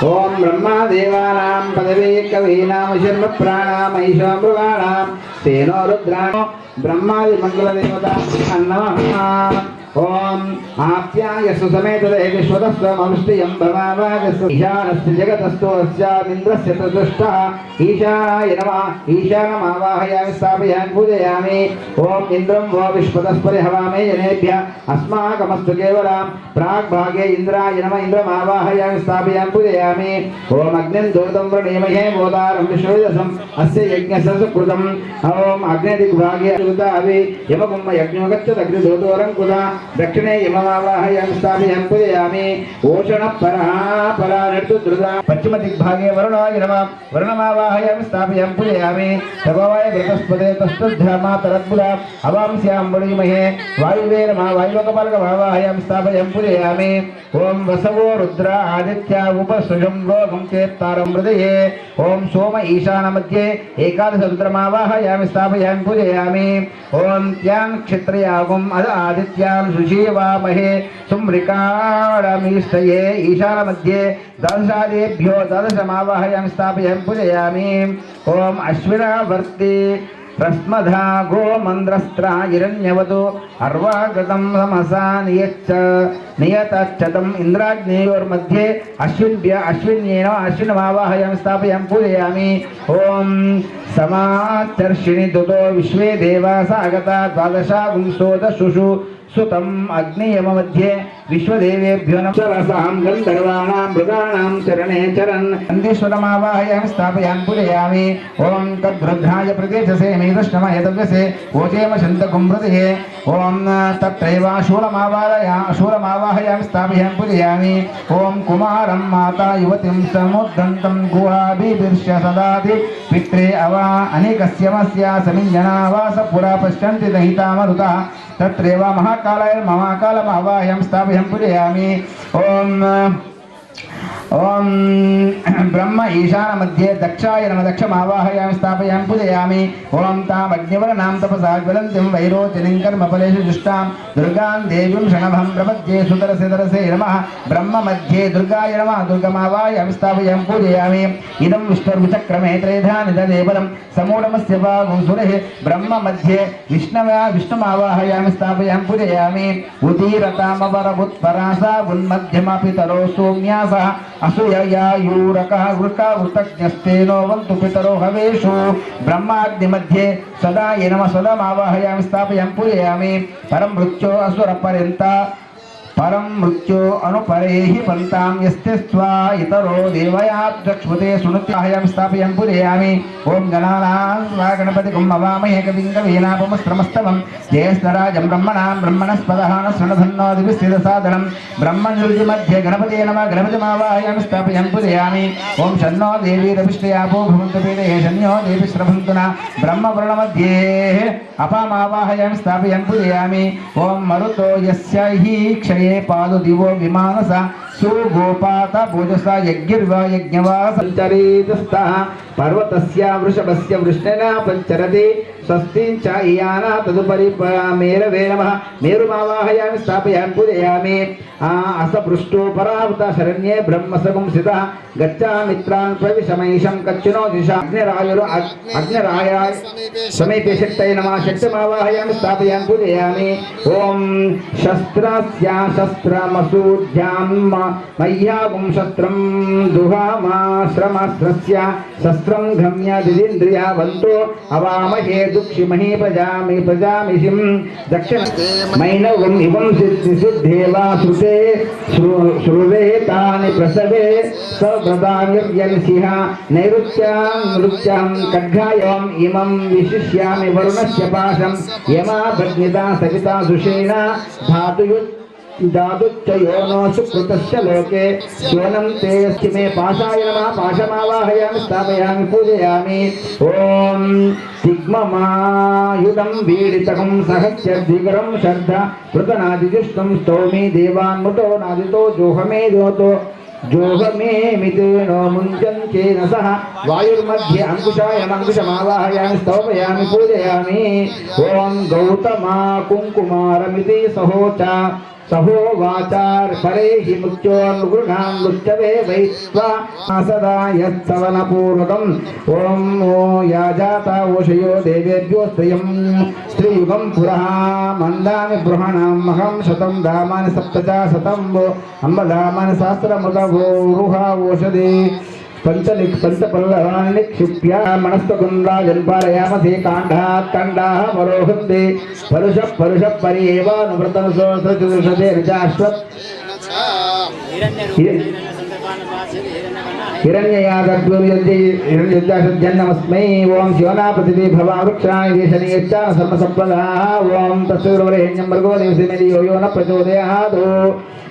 ओम ब्रह्मादेवानां पदवी कवीनां शर्म प्राणां ऐशामृगाणां तेनो रुद्राणो ब्रह्मादि मंगल देवताभ्यां नमः ओम आप्यायस्व समेत विश्वतस्वमवृष्टियं भवावागस्व ईशानस्य जगतस्थो अस्यामिन्द्रस्य तदुष्टः ईशानाय नमः ईशानमावाहयामि स्थापयामि पूजयामि ओम इंद्रं वो विश्वतस्परि हवामे जनेभ्यः अस्माकमस्तु केवलं प्राग्भागे इंद्राय नमः इंद्रमावाहयामि स्थापयामि पूजयामि ओम अग्निं दूतं वृणीमहे मोदारं विश्ववेदसं अस्य यज्ञस्य सुकृतम् ओम अग्निदिग्भागे उदावि यमकुम्भ यज्ञो गच्छत् अग्निदूतोरं कुदा दक्षिणे यममावाहयामि स्थापयामि पूजयामि ओषणः परा नृतुद्रुता पश्चिमदिग्भागे वरुणाय नमः वरुणमावाहयामि स्थापयामि पूजयामि तपवाय बृहस्पते तस्तुध्यामातरद्बुधा अवांस्यां वरुणीमहे वायुवे नमः वायुवकपालकमावाहयामि स्थापयामि पूजयामि ओम वसवो रुद्र आदित्य उपसृजं रोगं चेत्तारं हृदये ओम सोम ईशान मध्ये एकादश रुद्रमावाहयामि स्थापयामि पूजयामि ओम त्यां क्षत्रियागुम् आदित्यां सुषीवामहे सुम्रिकाणमीष्टये ईशान मध्ये द्वादशादिभ्यो द्वादशमावाहयामि स्थापयामि पूजयामि ओम अश्विनावर्ति रश्मधा गोमन्द्रस्त्रा हिरण्यवतु अर्वागतं समसा नियतच्छतम् इन्द्राग्नेयोर्मध्ये अश्विन्येन अश्विनमावाहयामि स्थापयामि पूजयामि ॐ समाचर्षिणि दुतो विश्वे देवास आगता द्वादशागुंसोदशुषु सुतम् अग्नियममध्ये विश्वदेवेभ्यो नमः सरसां गन्धर्वाणां मृगाणां चरणे चरन् नन्दीश्वरमावाहयामि स्थापयामि पूजयामि ॐ तद्रुद्राय प्रदेशसे मेदष्टमाय दव्यसे ओचेम शन्तकुम्भृतये ॐ तत्रैव शूलमावाहयामि स्थापयामि पूजयामि ॐ कुमारं माता युवतीं समुद्दन्तं गुहाभिर्ष्य सदाति पित्रे अवा अनेकस्यमस्य समिञ्जना पुरा पश्यन्ति दहितामरुतः तत्रैव महाकालाय महाकालमावाहयामि स्थापयामि पूजयामि ओम ब्रह्म ईशान मध्ये दक्षाय नमः दक्षमावाहयामि स्थापयामि पूजयामि ओम ताम् अग्निवर्णां तपसा ज्वलन्तीं वैरोचिनीं कर्मफलेषु जुष्टां दुर्गां देवीं शणभं प्रपद्ये सुतरसे नमः ब्रह्म मध्ये दुर्गाय नमः दुर्गमावाहयामि स्थापयामि पूजयामि इदं विष्णुर्विचक्रमे त्रेधा निददेवलं समूढमस्य भागं सुरेः ब्रह्म मध्ये विष्णुमावाहयामि स्थापयामि पूजयामि उदीरतामवरमुत्परासा उन्मध्यमपितरो सौम्यासः असूययायूरकः वृकवृतज्ञस्तेनो वन्तु पितरो हवेषु ब्रह्माग्निमध्ये सदा ये नमः सदामावाहयामि स्थापयामि पूजयामि परं मृत्यो असुरपर्यन्ता परं मृत्यो अनुपरेहि पंतां यस्ते स्वा इतरो देवयाब्दक्ष्मते सुनुत्याहयामि स्थापयामि पूजयामि ओम गणानां गणपतिं अवामहे कविं कवीनापमस्त्रमस्तमं ज्येष्ठराजं ब्रह्मणस्पदः न शृणुधन्नो दिविस्थितसादनं ब्रह्मनिर्जि मध्ये गणपते नमः गणपतिमावाहयामि स्थापयामि पूजयामि ओम शन्नो देवीरभिष्टयापो भवन्तु पीडे शन्यो देवीश्रभन्तु न ब्रह्मवर्णमध्ये अपामावाहयामि स्थापयामि पूजयामि ओम मरुतो यस्य हि क्षये पादो दिवो विमानसा सुगोपाता भोजसा यज्ञर्वा यज्ञवा संचरेतस्तः पर्वतस्य वृषभस्य वृष्णेना पंचरते स्वस्तिं च इयाना तदुपरि मेरवे नमः मेरुमावाहयामि स्थापयामि पूजयामि असपृष्टो परावृता शरण्ये ब्रह्मसगुंसितः गच्छामित्रान् प्रविशमैषं कच्चिनो दिशा अग्निरायाय समीपे शक्तये नमः शक्तिमावाहयामि स्थापयामि पूजयामि ॐ शस्त्रस्य शस्त्रमसूढ्यां मह्यागुं शस्त्रं दुहामाश्रमस्त्रस्य शस्त्रं गम्य दिदिन्द्रियावन्तो अवामहे दुक्षिमहि प्रजामिषिं दक्षिण मैनवम् इवं सिद्धेवा श्रुते श्रुवे तानि प्रसवे सव्रतान्यर्यंसिंह नैऋत्यां खड्गायम् इमं विशिष्यामि वरुणस्य पाशं यमाभग्निता सविता सुषेणा दादुच्चयोनो सुकृतस्य लोके स्वनं ते मे पाशाय नमः पाशमावाहयामि स्थापयामि पूजयामि ॐ तिग्ममायुधं वीडितकं सहस्रद्विकरं शर्धा कृतनादिजुष्टं स्तौमि देवान्मुतो नादितो जोहमे दोतो जोगमे मितेनो मुञ्चन्तेन सह वायुर्मध्ये अंकुशमावाहयामि स्तौपयामि पूजयामि ॐ गौतमा कुङ्कुमारमिति सहोचा सहो वाचार परे हि मृत्योर्गृहां लुच्यवे वैत्वा सदा यत्सवनपूर्वकम् ॐ याजाता ओषयो देवेभ्यो स्त्रियुगं पुरः मन्दामि बृहणां महं शतं धामानि सप्तचाशतं वो अम्बधामानि सहस्रमृतवोरुहा ओषधि पंचपल्लवानि निक्षिप्य मनस्तकुन्द्राजन्पालयामसे काण्डात् काण्डाः वरोहन्ते परुषः पर्येवानुव्रतनसोऽसृचतुर्षते ऋचाश्वत् हिरण्ययादग्निर्युद्धाशुद्धन्नमस्मै ओम शिवनापतिवे भवावृक्षाय देशनीयच्चा सर्वसम्पदा ओम तस्सुरवरेण्यं भर्गो देवसेमेति यो यो न प्रचोदयात्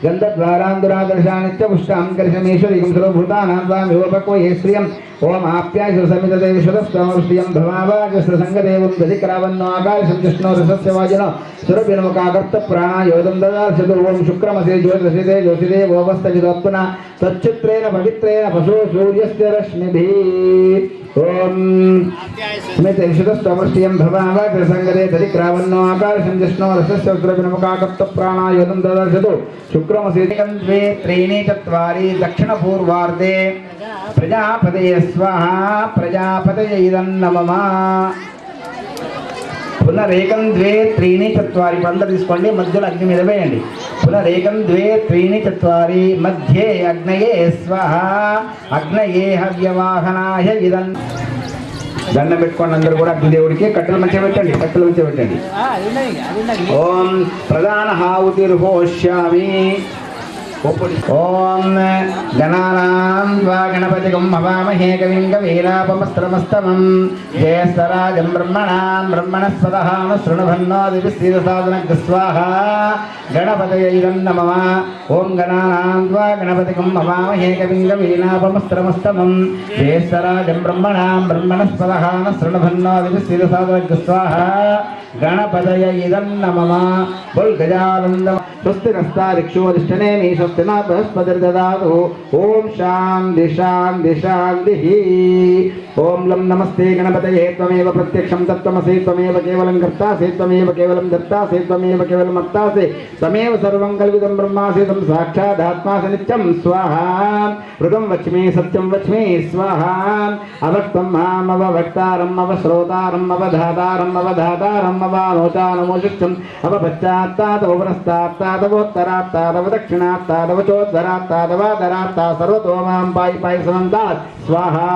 गन्धद्वारान्दुरादर्शानित्य पुष्टां कर्षमेश्वरीं सर्वभूतानां त्वामिवपक्वये श्रियम् ओम आप्याय समितदेवश्वरस्तमवृष्टियं भवावाजस्रसङ्गदेवं दधिक्रावन्नो आकाशं कृष्णो रसस्य वाजिनो सुरभिर्मुखागर्तप्राणायोदं ददार्शतु ओम शुक्रमसे ज्योतिषिते ज्योतिषे वोवस्तजिदोत्पना तच्चित्रेण पवित्रेण पशो सूर्यस्य रश्मिभिः ओम स्मितैषुतस्तमवृष्टियं भवावाजस्रसङ्गदे दधिक्रावन्नो आकाशं कृष्णो रसस्य सुरभिर्मुखागर्तप्राणायोदं ददार्शतु शुक्रमसे द्वे त्रीणि चत्वारि दक्षिणपूर्वार्धे प्रजापतये स्वाहा प्रजापतये इदं नमः पुनरेकं द्वे त्रीणि चत्वारि पंद తీసుకోండి మధ్యలో అగ్ని మీద వేయండి పునరేకం ద్వే త్రీణి చత్వారి మధ్యే అగ్నయే స్వాహా అగ్నయే హవ్యవాహనాయ ఇదం దండం పెట్టుకోండి అందరూ కూడా అగ్నిదేవుడికి కట్టెలు మంచిగా పెట్టండి ఓం ప్రధాన హావుతిర్హోష్యామి ओम गणानां वा गणपतिगं हवामहे कविं कवीनापमस्त्रमस्तमं जयस्तराजं ब्रह्मणां ब्रह्मणस्पदः शृणुभन्नोदिभिस्तीरसाधनग् स्वाहा गणपतये नमः ओम गणानां वा गणपतिगं हवामहे कविं कवीनापमस्त्रमस्तमं जयस्तराजं ब्रह्मणां ब्रह्मणस्पदः शृणुभन्नोदिभिस्तीरसाधनग् स्वाहा गणपतये नमः बोल गजानंद स्वस्ति नस्तारिक्षोधिष्ठने मे स्वस्ति न बृहस्पतिर्ददातु ओम शान्ति शान्ति शान्तिः ओम लं नमस्ते गणपतये त्वमेव प्रत्यक्षं तत्त्वमसि त्वमेव केवलं कर्तासि त्वमेव केवलं दत्तासि त्वमेव केवलं मत्तासि त्वमेव सर्वं कल्पितं ब्रह्मासि तं साक्षादात्मासि नित्यं स्वाहा ऋतं वच्मि सत्यं वच्मि स्वाहा अवक्तं माम् अववक्तारम् अवश्रोतारम् अवधातारम् अवधातारम् अवानोचानमोशिष्टम् अवपश्चात्तादवपुरस्तात्तादवोत्तरात्तादवदक्षिणात्तादवचोद्धरात्तादवादरात्ता सर्वतो मां पायि पायि समन्तात् स्वाहा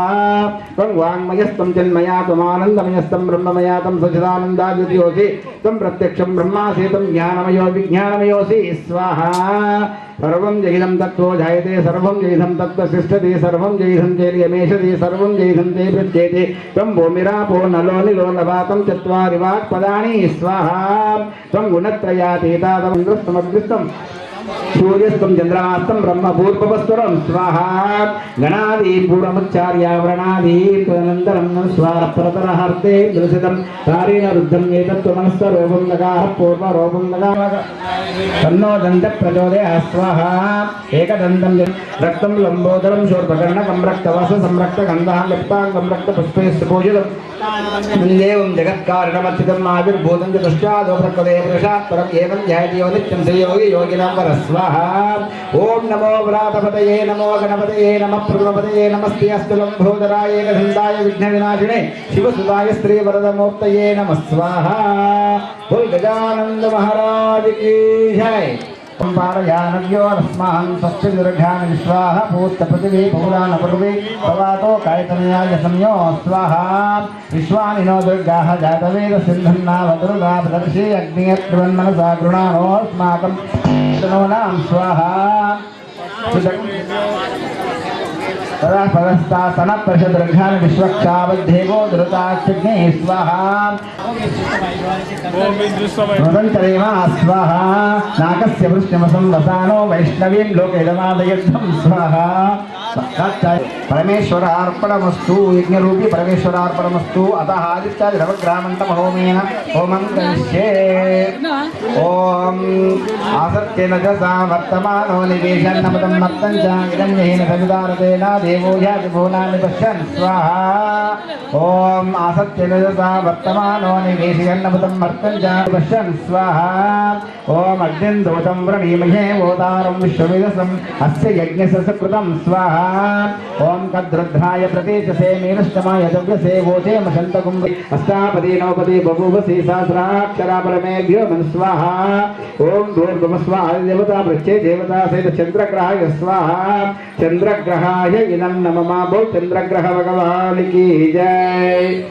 त्वं वाङ्मयस्तं जन्मया त्वमानन्दमयस्तं ब्रह्ममया तं सच्चिदानन्दाद्वितीयोऽसि त्वं प्रत्यक्षं ब्रह्मासि तं ज्ञानमयो विज्ञानमयोऽसि स्वाहा सर्वं जयिदं तत्त्वो जायते सर्वं जयिदं तत्त्वसिष्ठति सर्वं जयिदं चेर्यमेषति सर्वं जयिदं ते पृच्छेति त्वं भूमिरापो नलो निलो नवातं चत्वारि वाक्पदानि स्वाहा त्वं गुणत्रयातीतादमग्रस्तमग्रस्तं सूर्यस्तं चन्द्रमास्तं ब्रह्मभूर्भुवस्वरं स्वाहा गणादीं पूर्वमुच्चार्य व्रणादीं स्वारपरतरहर्ते दृशितं तारेण रुद्धं एतत्त्वमनस्तरोपं नगाः पूर्वरोपं नगाः तन्नो दन्तप्रचोदयात् स्वाहा एकदन्तं रक्तं लम्बोदरं शूर्पकर्णकं रक्तवसं रक्तगन्धां लिप्ताङ्गं रक्तपुष्पैश्च पूजितं देवं जगत्कारणमर्चितम् आविर्भूतं च दुष्टादो प्रकृते पुरुषात् परम् एवं ध्यायति यो नित्यं श्रीयोगी योगिनां वरः स्वाहा ओम नमो व्रातपतये नमो गणपतये नमः प्रभुपतये नमस्ते अस्तु लम्बोदराय एकदन्ताय विघ्नविनाशिने शिवसुताय श्रीवरदमूर्तये नमः स्वाहा बोल गजानंद महाराज की जय पारयानव्योरस्मान् स्वस्ति दीर्घान् विश्वाः पूस्तपृथिवी पौराणपूर्वे भवातो कायतनयाय संयो स्वाहा विश्वानिनो दुर्गाः जातवेदसिन्धन्नावतरुदापदर्शि अग्नियत्रुवन्मनसा गृणानोऽस्माकं तनूनां स्वाहा तदा पदस्तासन प्रषदर्घान् विश्वक्षावद्धेवो दुरुताच्चिग्ने स्वाहा नूतन्तरेम स्वाहा नाकस्य वृष्णिमसं वसानो वैष्णवीं लोकैलमादयद्धं स्वाहा परमेश्वरार्पणमस्तु यज्ञरूपी परमेश्वरार्पणमस्तु अतः आदित्यादिरवग्रामन्तमहोमेन होमं करिष्ये ओम आसत्येन जसा वर्तमानो निवेशन्नमतं मत्तं च इदन्येन सविदारतेन देवो याति भुवनानि पश्यन् स्वाहा ओम आसत्येन जसा वर्तमानो निवेशयन्नमतं मत्तं च पश्यन् स्वाहा ओम अग्निं दूतं व्रणीमहे वोतारं विश्ववेदसम् अस्य यज्ञस्य सकृतं स्वाहा ओम कद्रुद्धाय प्रतीचसे मीनष्टमाय दव्यसे वोचे मशन्तकुं अष्टापदी नवपदी बभूवसि सहस्राक्षरा परमेभ्यो मन स्वाहा ओम भूर्भुवस्वाहा देवता पृच्छे देवता सहित चंद्रग्रहाय स्वाहा चंद्रग्रहाय इदं नमः बोल चंद्रग्रह भगवान की जय।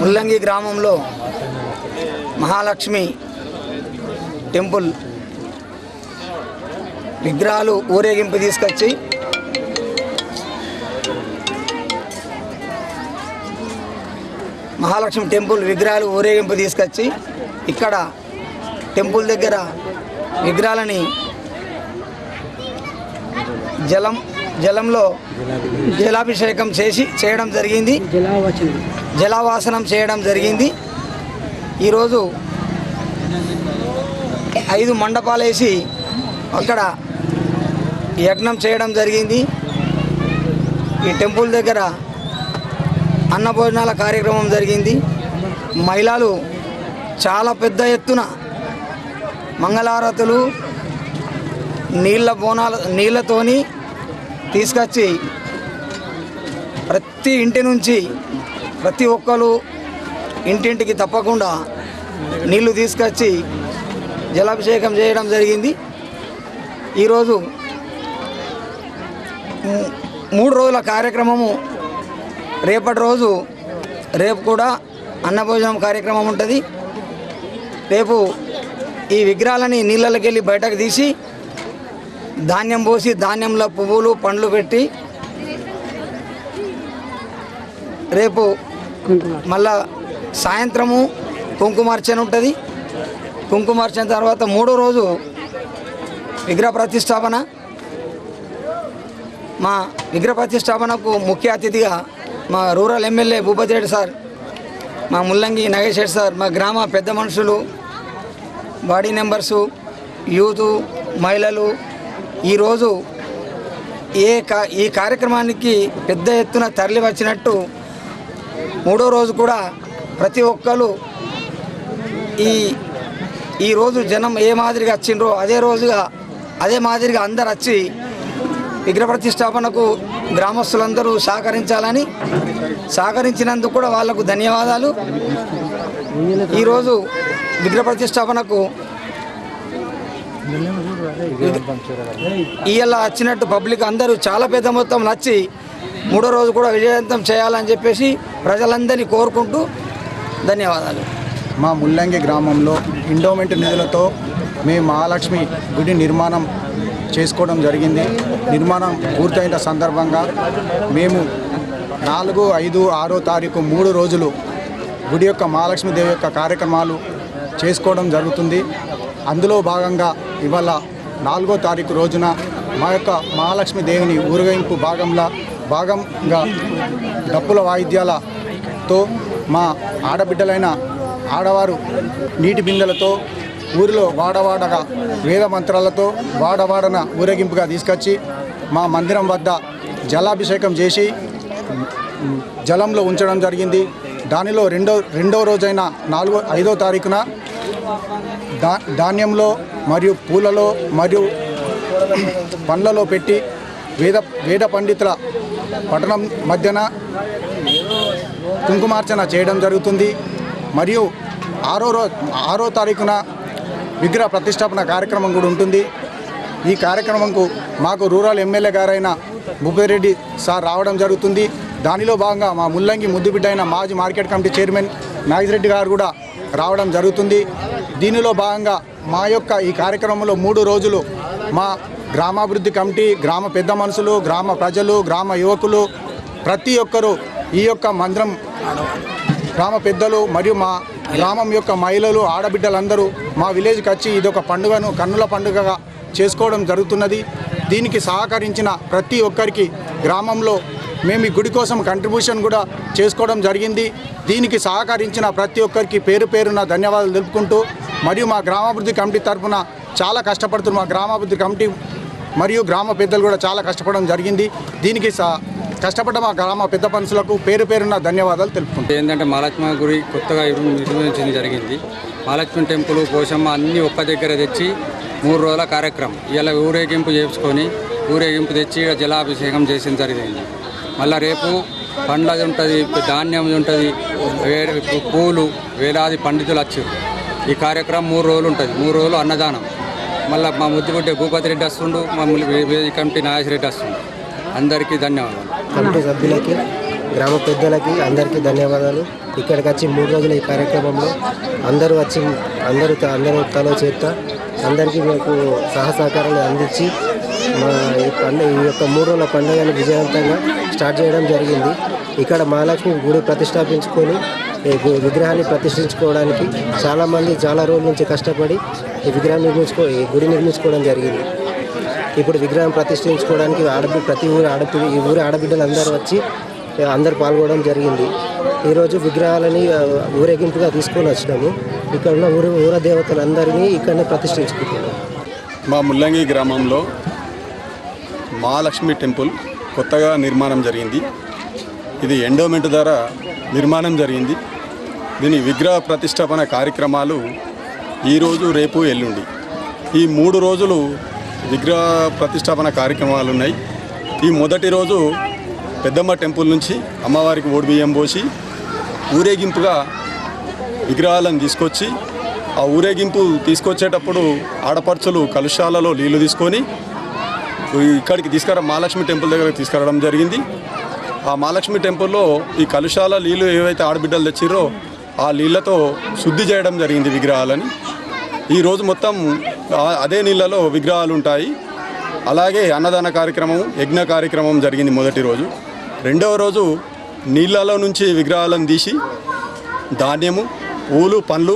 ముల్లంగి గ్రామంలో మహాలక్ష్మి టెంపుల్ విగ్రహాలు ఊరేగింపు తీసుకొచ్చి మహాలక్ష్మి టెంపుల్ విగ్రహాలు ఊరేగింపు తీసుకొచ్చి ఇక్కడ టెంపుల్ దగ్గర విగ్రహాలని జలంలో జలాభిషేకం చేయడం జరిగింది, జలావాసనం చేయడం జరిగింది. ఈరోజు 5 మండపాలు వేసి అక్కడ యజ్ఞం చేయడం జరిగింది. ఈ టెంపుల్ దగ్గర అన్నభోజనాల కార్యక్రమం జరిగింది. మహిళలు చాలా పెద్ద ఎత్తున మంగళారతులు నీళ్ళతోని తీసుకొచ్చి ప్రతి ఇంటి నుంచి ప్రతి ఒక్కరు ఇంటింటికి తప్పకుండా నీళ్లు తీసుకొచ్చి జలాభిషేకం చేయడం జరిగింది. ఈరోజు 3 రోజుల కార్యక్రమము. రేపు కూడా అన్నభోజనం కార్యక్రమం ఉంటుంది. రేపు ఈ విగ్రహాలని నీళ్ళకి వెళ్ళి బయటకు తీసి ధాన్యం పోసి ధాన్యంలో పువ్వులు పండ్లు పెట్టి రేపు మళ్ళా సాయంత్రము కుంకుమార్చన ఉంటుంది. కుంకుమార్చన తర్వాత 3వ రోజు విగ్రహ ప్రతిష్టాపన. మా విగ్రహ ప్రతిష్టాపనకు ముఖ్య అతిథిగా మా rural MLA Bhupathi Reddy sir, మా ముల్లంగి నాగేష్ రెడ్డి సార్, మా గ్రామ పెద్ద మనుషులు, బాడీ మెంబర్సు, యూత్, మహిళలు ఈరోజు ఈ కార్యక్రమానికి పెద్ద ఎత్తున తరలి వచ్చినట్టు 3వ రోజు కూడా ప్రతి ఒక్కరు ఈరోజు జనం ఏ మాదిరిగా వచ్చిండ్రో అదే మాదిరిగా అందరు వచ్చి విగ్రహ ప్రతిష్టాపనకు గ్రామస్తులందరూ సహకరించినందుకు కూడా వాళ్లకు ధన్యవాదాలు. ఈరోజు విగ్రహ ప్రతిష్టాపనకు ఇవాళ వచ్చినట్టు పబ్లిక్ అందరూ చాలా పెద్ద మొత్తం వచ్చి 3వ రోజు కూడా విజయవంతం చేయాలని చెప్పేసి ప్రజలందరినీ కోరుకుంటూ ధన్యవాదాలు. మా ముల్లంగి గ్రామంలో ఎండోమెంట్ నిధులతో మేము మహాలక్ష్మి గుడి నిర్మాణం చేసుకోవడం జరిగింది. నిర్మాణం పూర్తయిన సందర్భంగా మేము 4, 5, 6వ తారీఖు 3 రోజులు గుడి యొక్క మహాలక్ష్మీదేవి యొక్క కార్యక్రమాలు చేసుకోవడం జరుగుతుంది. అందులో భాగంగా ఇవాళ 4వ తారీఖు రోజున మా యొక్క మహాలక్ష్మీదేవిని ఊరేగింపు భాగంగా డప్పుల వాయిద్యాలతో మా ఆడబిడ్డలైన ఆడవారు నీటి బిందెలతో ఊరిలో వాడవాడగా వేద మంత్రాలతో వాడవాడన ఊరేగింపుగా తీసుకొచ్చి మా మందిరం వద్ద జలాభిషేకం చేసి జలంలో ఉంచడం జరిగింది. దానిలో రెండో రోజైన 5వ తారీఖున ధాన్యంలో మరియు పూలలో మరియు పండ్లలో పెట్టి వేద పండితుల పట్టణం మధ్యన కుంకుమార్చన చేయడం జరుగుతుంది. మరియు 6వ తారీఖున విగ్రహ ప్రతిష్టాపన కార్యక్రమం కూడా ఉంటుంది. ఈ కార్యక్రమంకు మాకు రూరల్ ఎమ్మెల్యే గారైన భూపతిరెడ్డి సార్ రావడం జరుగుతుంది. దానిలో భాగంగా మా ముల్లంగి ముద్దుబిడ్డ అయిన మాజీ మార్కెట్ కమిటీ చైర్మన్ నాగేశ్వరరెడ్డి గారు కూడా రావడం జరుగుతుంది. దీనిలో భాగంగా మా యొక్క ఈ కార్యక్రమంలో 3 రోజులు మా గ్రామాభివృద్ధి కమిటీ, గ్రామ పెద్ద మనుషులు, గ్రామ ప్రజలు, గ్రామ యువకులు ప్రతి ఒక్కరూ ఈ యొక్క మందిరం గ్రామ పెద్దలు మరియు మా గ్రామం యొక్క మహిళలు, ఆడబిడ్డలందరూ మా విలేజ్కి వచ్చి ఇదొక పండుగను కన్నుల పండుగగా చేసుకోవడం జరుగుతున్నది. దీనికి సహకరించిన ప్రతి ఒక్కరికి గ్రామంలో మేము ఈ గుడి కోసం కంట్రిబ్యూషన్ కూడా చేసుకోవడం జరిగింది. దీనికి సహకరించిన ప్రతి ఒక్కరికి పేరున ధన్యవాదాలు తెలుపుకుంటూ, మరియు మా గ్రామాభివృద్ధి కమిటీ తరఫున చాలా కష్టపడుతున్న మా గ్రామాభివృద్ధి కమిటీ మరియు గ్రామ పెద్దలు కూడా చాలా కష్టపడడం జరిగింది. దీనికి కష్టపడ్డ మా గ్రామ పెద్ద మనుషులకు పేరున ధన్యవాదాలు తెలుపుకుంటాం. ఏంటంటే మహాలక్ష్మి గుడి కొత్తగా నిర్మించింది జరిగింది. మహాలక్ష్మి టెంపుల్ పోషమ్మ అన్నీ ఒక్క దగ్గర తెచ్చి 3 రోజుల కార్యక్రమం ఇలా ఊరేగింపు చేసుకొని ఊరేగింపు తెచ్చి జలాభిషేకం చేసిన జరిగింది. మళ్ళీ రేపు పండ్లది ఉంటుంది, ధాన్యం ఉంటుంది, పూలు వేలాది పండితులు వచ్చారు. ఈ కార్యక్రమం 3 రోజులు ఉంటుంది. 3 రోజులు అన్నదానం. మళ్ళీ మా ముద్దుగుడ్డే భూపతి రెడ్డి వస్తుండు, మమ్మల్ని కమిటీ నాగేశ్వర రెడ్డి వస్తుండు. అందరికీ ధన్యవాదాలు. కమిటీ సభ్యులకి గ్రామ పెద్దలకి అందరికీ ధన్యవాదాలు. ఇక్కడికి వచ్చి 3 రోజుల ఈ కార్యక్రమంలో అందరూ తలో చేత అందరికీ మీకు సహకారాలు అందించి ఈ యొక్క 3 రోజుల పండుగను విజయవంతంగా స్టార్ట్ చేయడం జరిగింది. ఇక్కడ మహాలక్ష్మి గుడి ప్రతిష్టాపించుకొని ఈ విగ్రహాన్ని ప్రతిష్ఠించుకోవడానికి చాలామంది చాలా రోజుల నుంచి కష్టపడి ఈ గుడి నిర్మించుకోవడం జరిగింది. ఇప్పుడు విగ్రహం ప్రతిష్ఠించుకోవడానికి ప్రతి ఊరి ఆడబిడ్డలు అందరూ వచ్చి అందరు పాల్గొనడం జరిగింది. ఈరోజు విగ్రహాలని ఊరేగింపుగా తీసుకొని వచ్చినాము. ఇక్కడ ఉన్న ఊర దేవతలందరినీ ఇక్కడనే ప్రతిష్ఠించుకుంటున్నాము. మా ముల్లంగి గ్రామంలో మహాలక్ష్మి టెంపుల్ కొత్తగా నిర్మాణం జరిగింది. ఇది ఎండోమెంట్ ద్వారా నిర్మాణం జరిగింది. దీని విగ్రహ ప్రతిష్టాపన కార్యక్రమాలు ఈరోజు, రేపు, ఎల్లుండి ఈ 3 రోజులు విగ్రహ ప్రతిష్టాపన కార్యక్రమాలు ఉన్నాయి. ఈ మొదటి రోజు పెద్దమ్మ టెంపుల్ నుంచి అమ్మవారికి ఓడిబియ్యం పోసి ఊరేగింపుగా విగ్రహాలను తీసుకొచ్చి ఆ ఊరేగింపు తీసుకొచ్చేటప్పుడు ఆడపడుచులు కలుషాలలో నీళ్లు తీసుకొని ఇక్కడికి మహాలక్ష్మి టెంపుల్ దగ్గరకు తీసుకురావడం జరిగింది. ఆ మహాలక్ష్మి టెంపుల్లో ఈ కలుషాల నీళ్ళు ఏవైతే ఆడబిడ్డలు తెచ్చిరో ఆ నీళ్ళతో శుద్ధి చేయడం జరిగింది విగ్రహాలని. ఈరోజు మొత్తం అదే నీళ్ళలో విగ్రహాలు ఉంటాయి. అలాగే అన్నదాన కార్యక్రమం, యజ్ఞ కార్యక్రమం జరిగింది మొదటి రోజు. రెండవ రోజు నీళ్ళలో నుంచి విగ్రహాలను తీసి ధాన్యము, పూలు, పండ్లు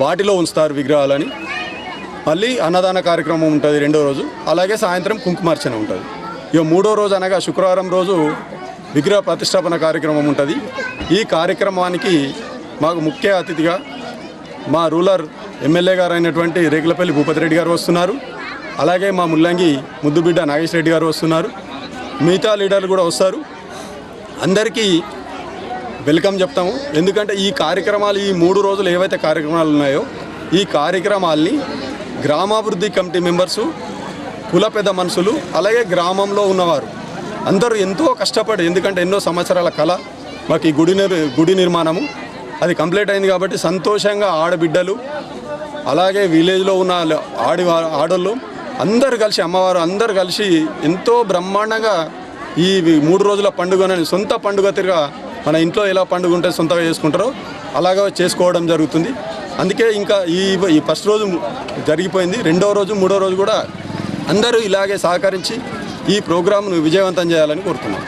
వాటిలో ఉంచుతారు విగ్రహాలని. మళ్ళీ అన్నదాన కార్యక్రమం ఉంటుంది రెండో రోజు. అలాగే సాయంత్రం కుంకుమార్చన ఉంటుంది. ఇక 3వ రోజు అనగా శుక్రవారం రోజు విగ్రహ ప్రతిష్టాపన కార్యక్రమం ఉంటుంది. ఈ కార్యక్రమానికి మాకు ముఖ్య అతిథిగా మా రూరల్ ఎమ్మెల్యే గారు అయినటువంటి రేకులపల్లి భూపతి రెడ్డి గారు వస్తున్నారు. అలాగే మా ముల్లంగి ముద్దుబిడ్డ నాగేష్ రెడ్డి గారు వస్తున్నారు. మిగతా లీడర్లు కూడా వస్తారు. అందరికీ వెల్కమ్ చెప్తాము. ఎందుకంటే ఈ కార్యక్రమాలు, ఈ 3 రోజులు ఏవైతే కార్యక్రమాలు ఉన్నాయో ఈ కార్యక్రమాల్ని గ్రామాభివృద్ధి కమిటీ మెంబర్సు, కుల పెద్ద మనుషులు, అలాగే గ్రామంలో ఉన్నవారు అందరూ ఎంతో కష్టపడి, ఎందుకంటే ఎన్నో సంవత్సరాల కళ మాకు ఈ గుడి నిర్మాణము అది కంప్లీట్ అయింది కాబట్టి సంతోషంగా ఆడబిడ్డలు, అలాగే విలేజ్లో ఉన్న ఆడోళ్ళు అందరు కలిసి, అమ్మవారు అందరు కలిసి ఎంతో బ్రహ్మాండంగా ఈ 3 రోజుల పండుగని సొంత పండుగ తిరిగా మన ఇంట్లో ఎలా పండుగ ఉంటే సొంతగా చేసుకుంటారో అలాగా చేసుకోవడం జరుగుతుంది. అందుకే ఇంకా ఈ ఫస్ట్ రోజు జరిగిపోయింది. రెండవ రోజు, 3వ రోజు కూడా అందరూ ఇలాగే సహకరించి ఈ ప్రోగ్రామ్ను విజయవంతం చేయాలని కోరుతున్నాం.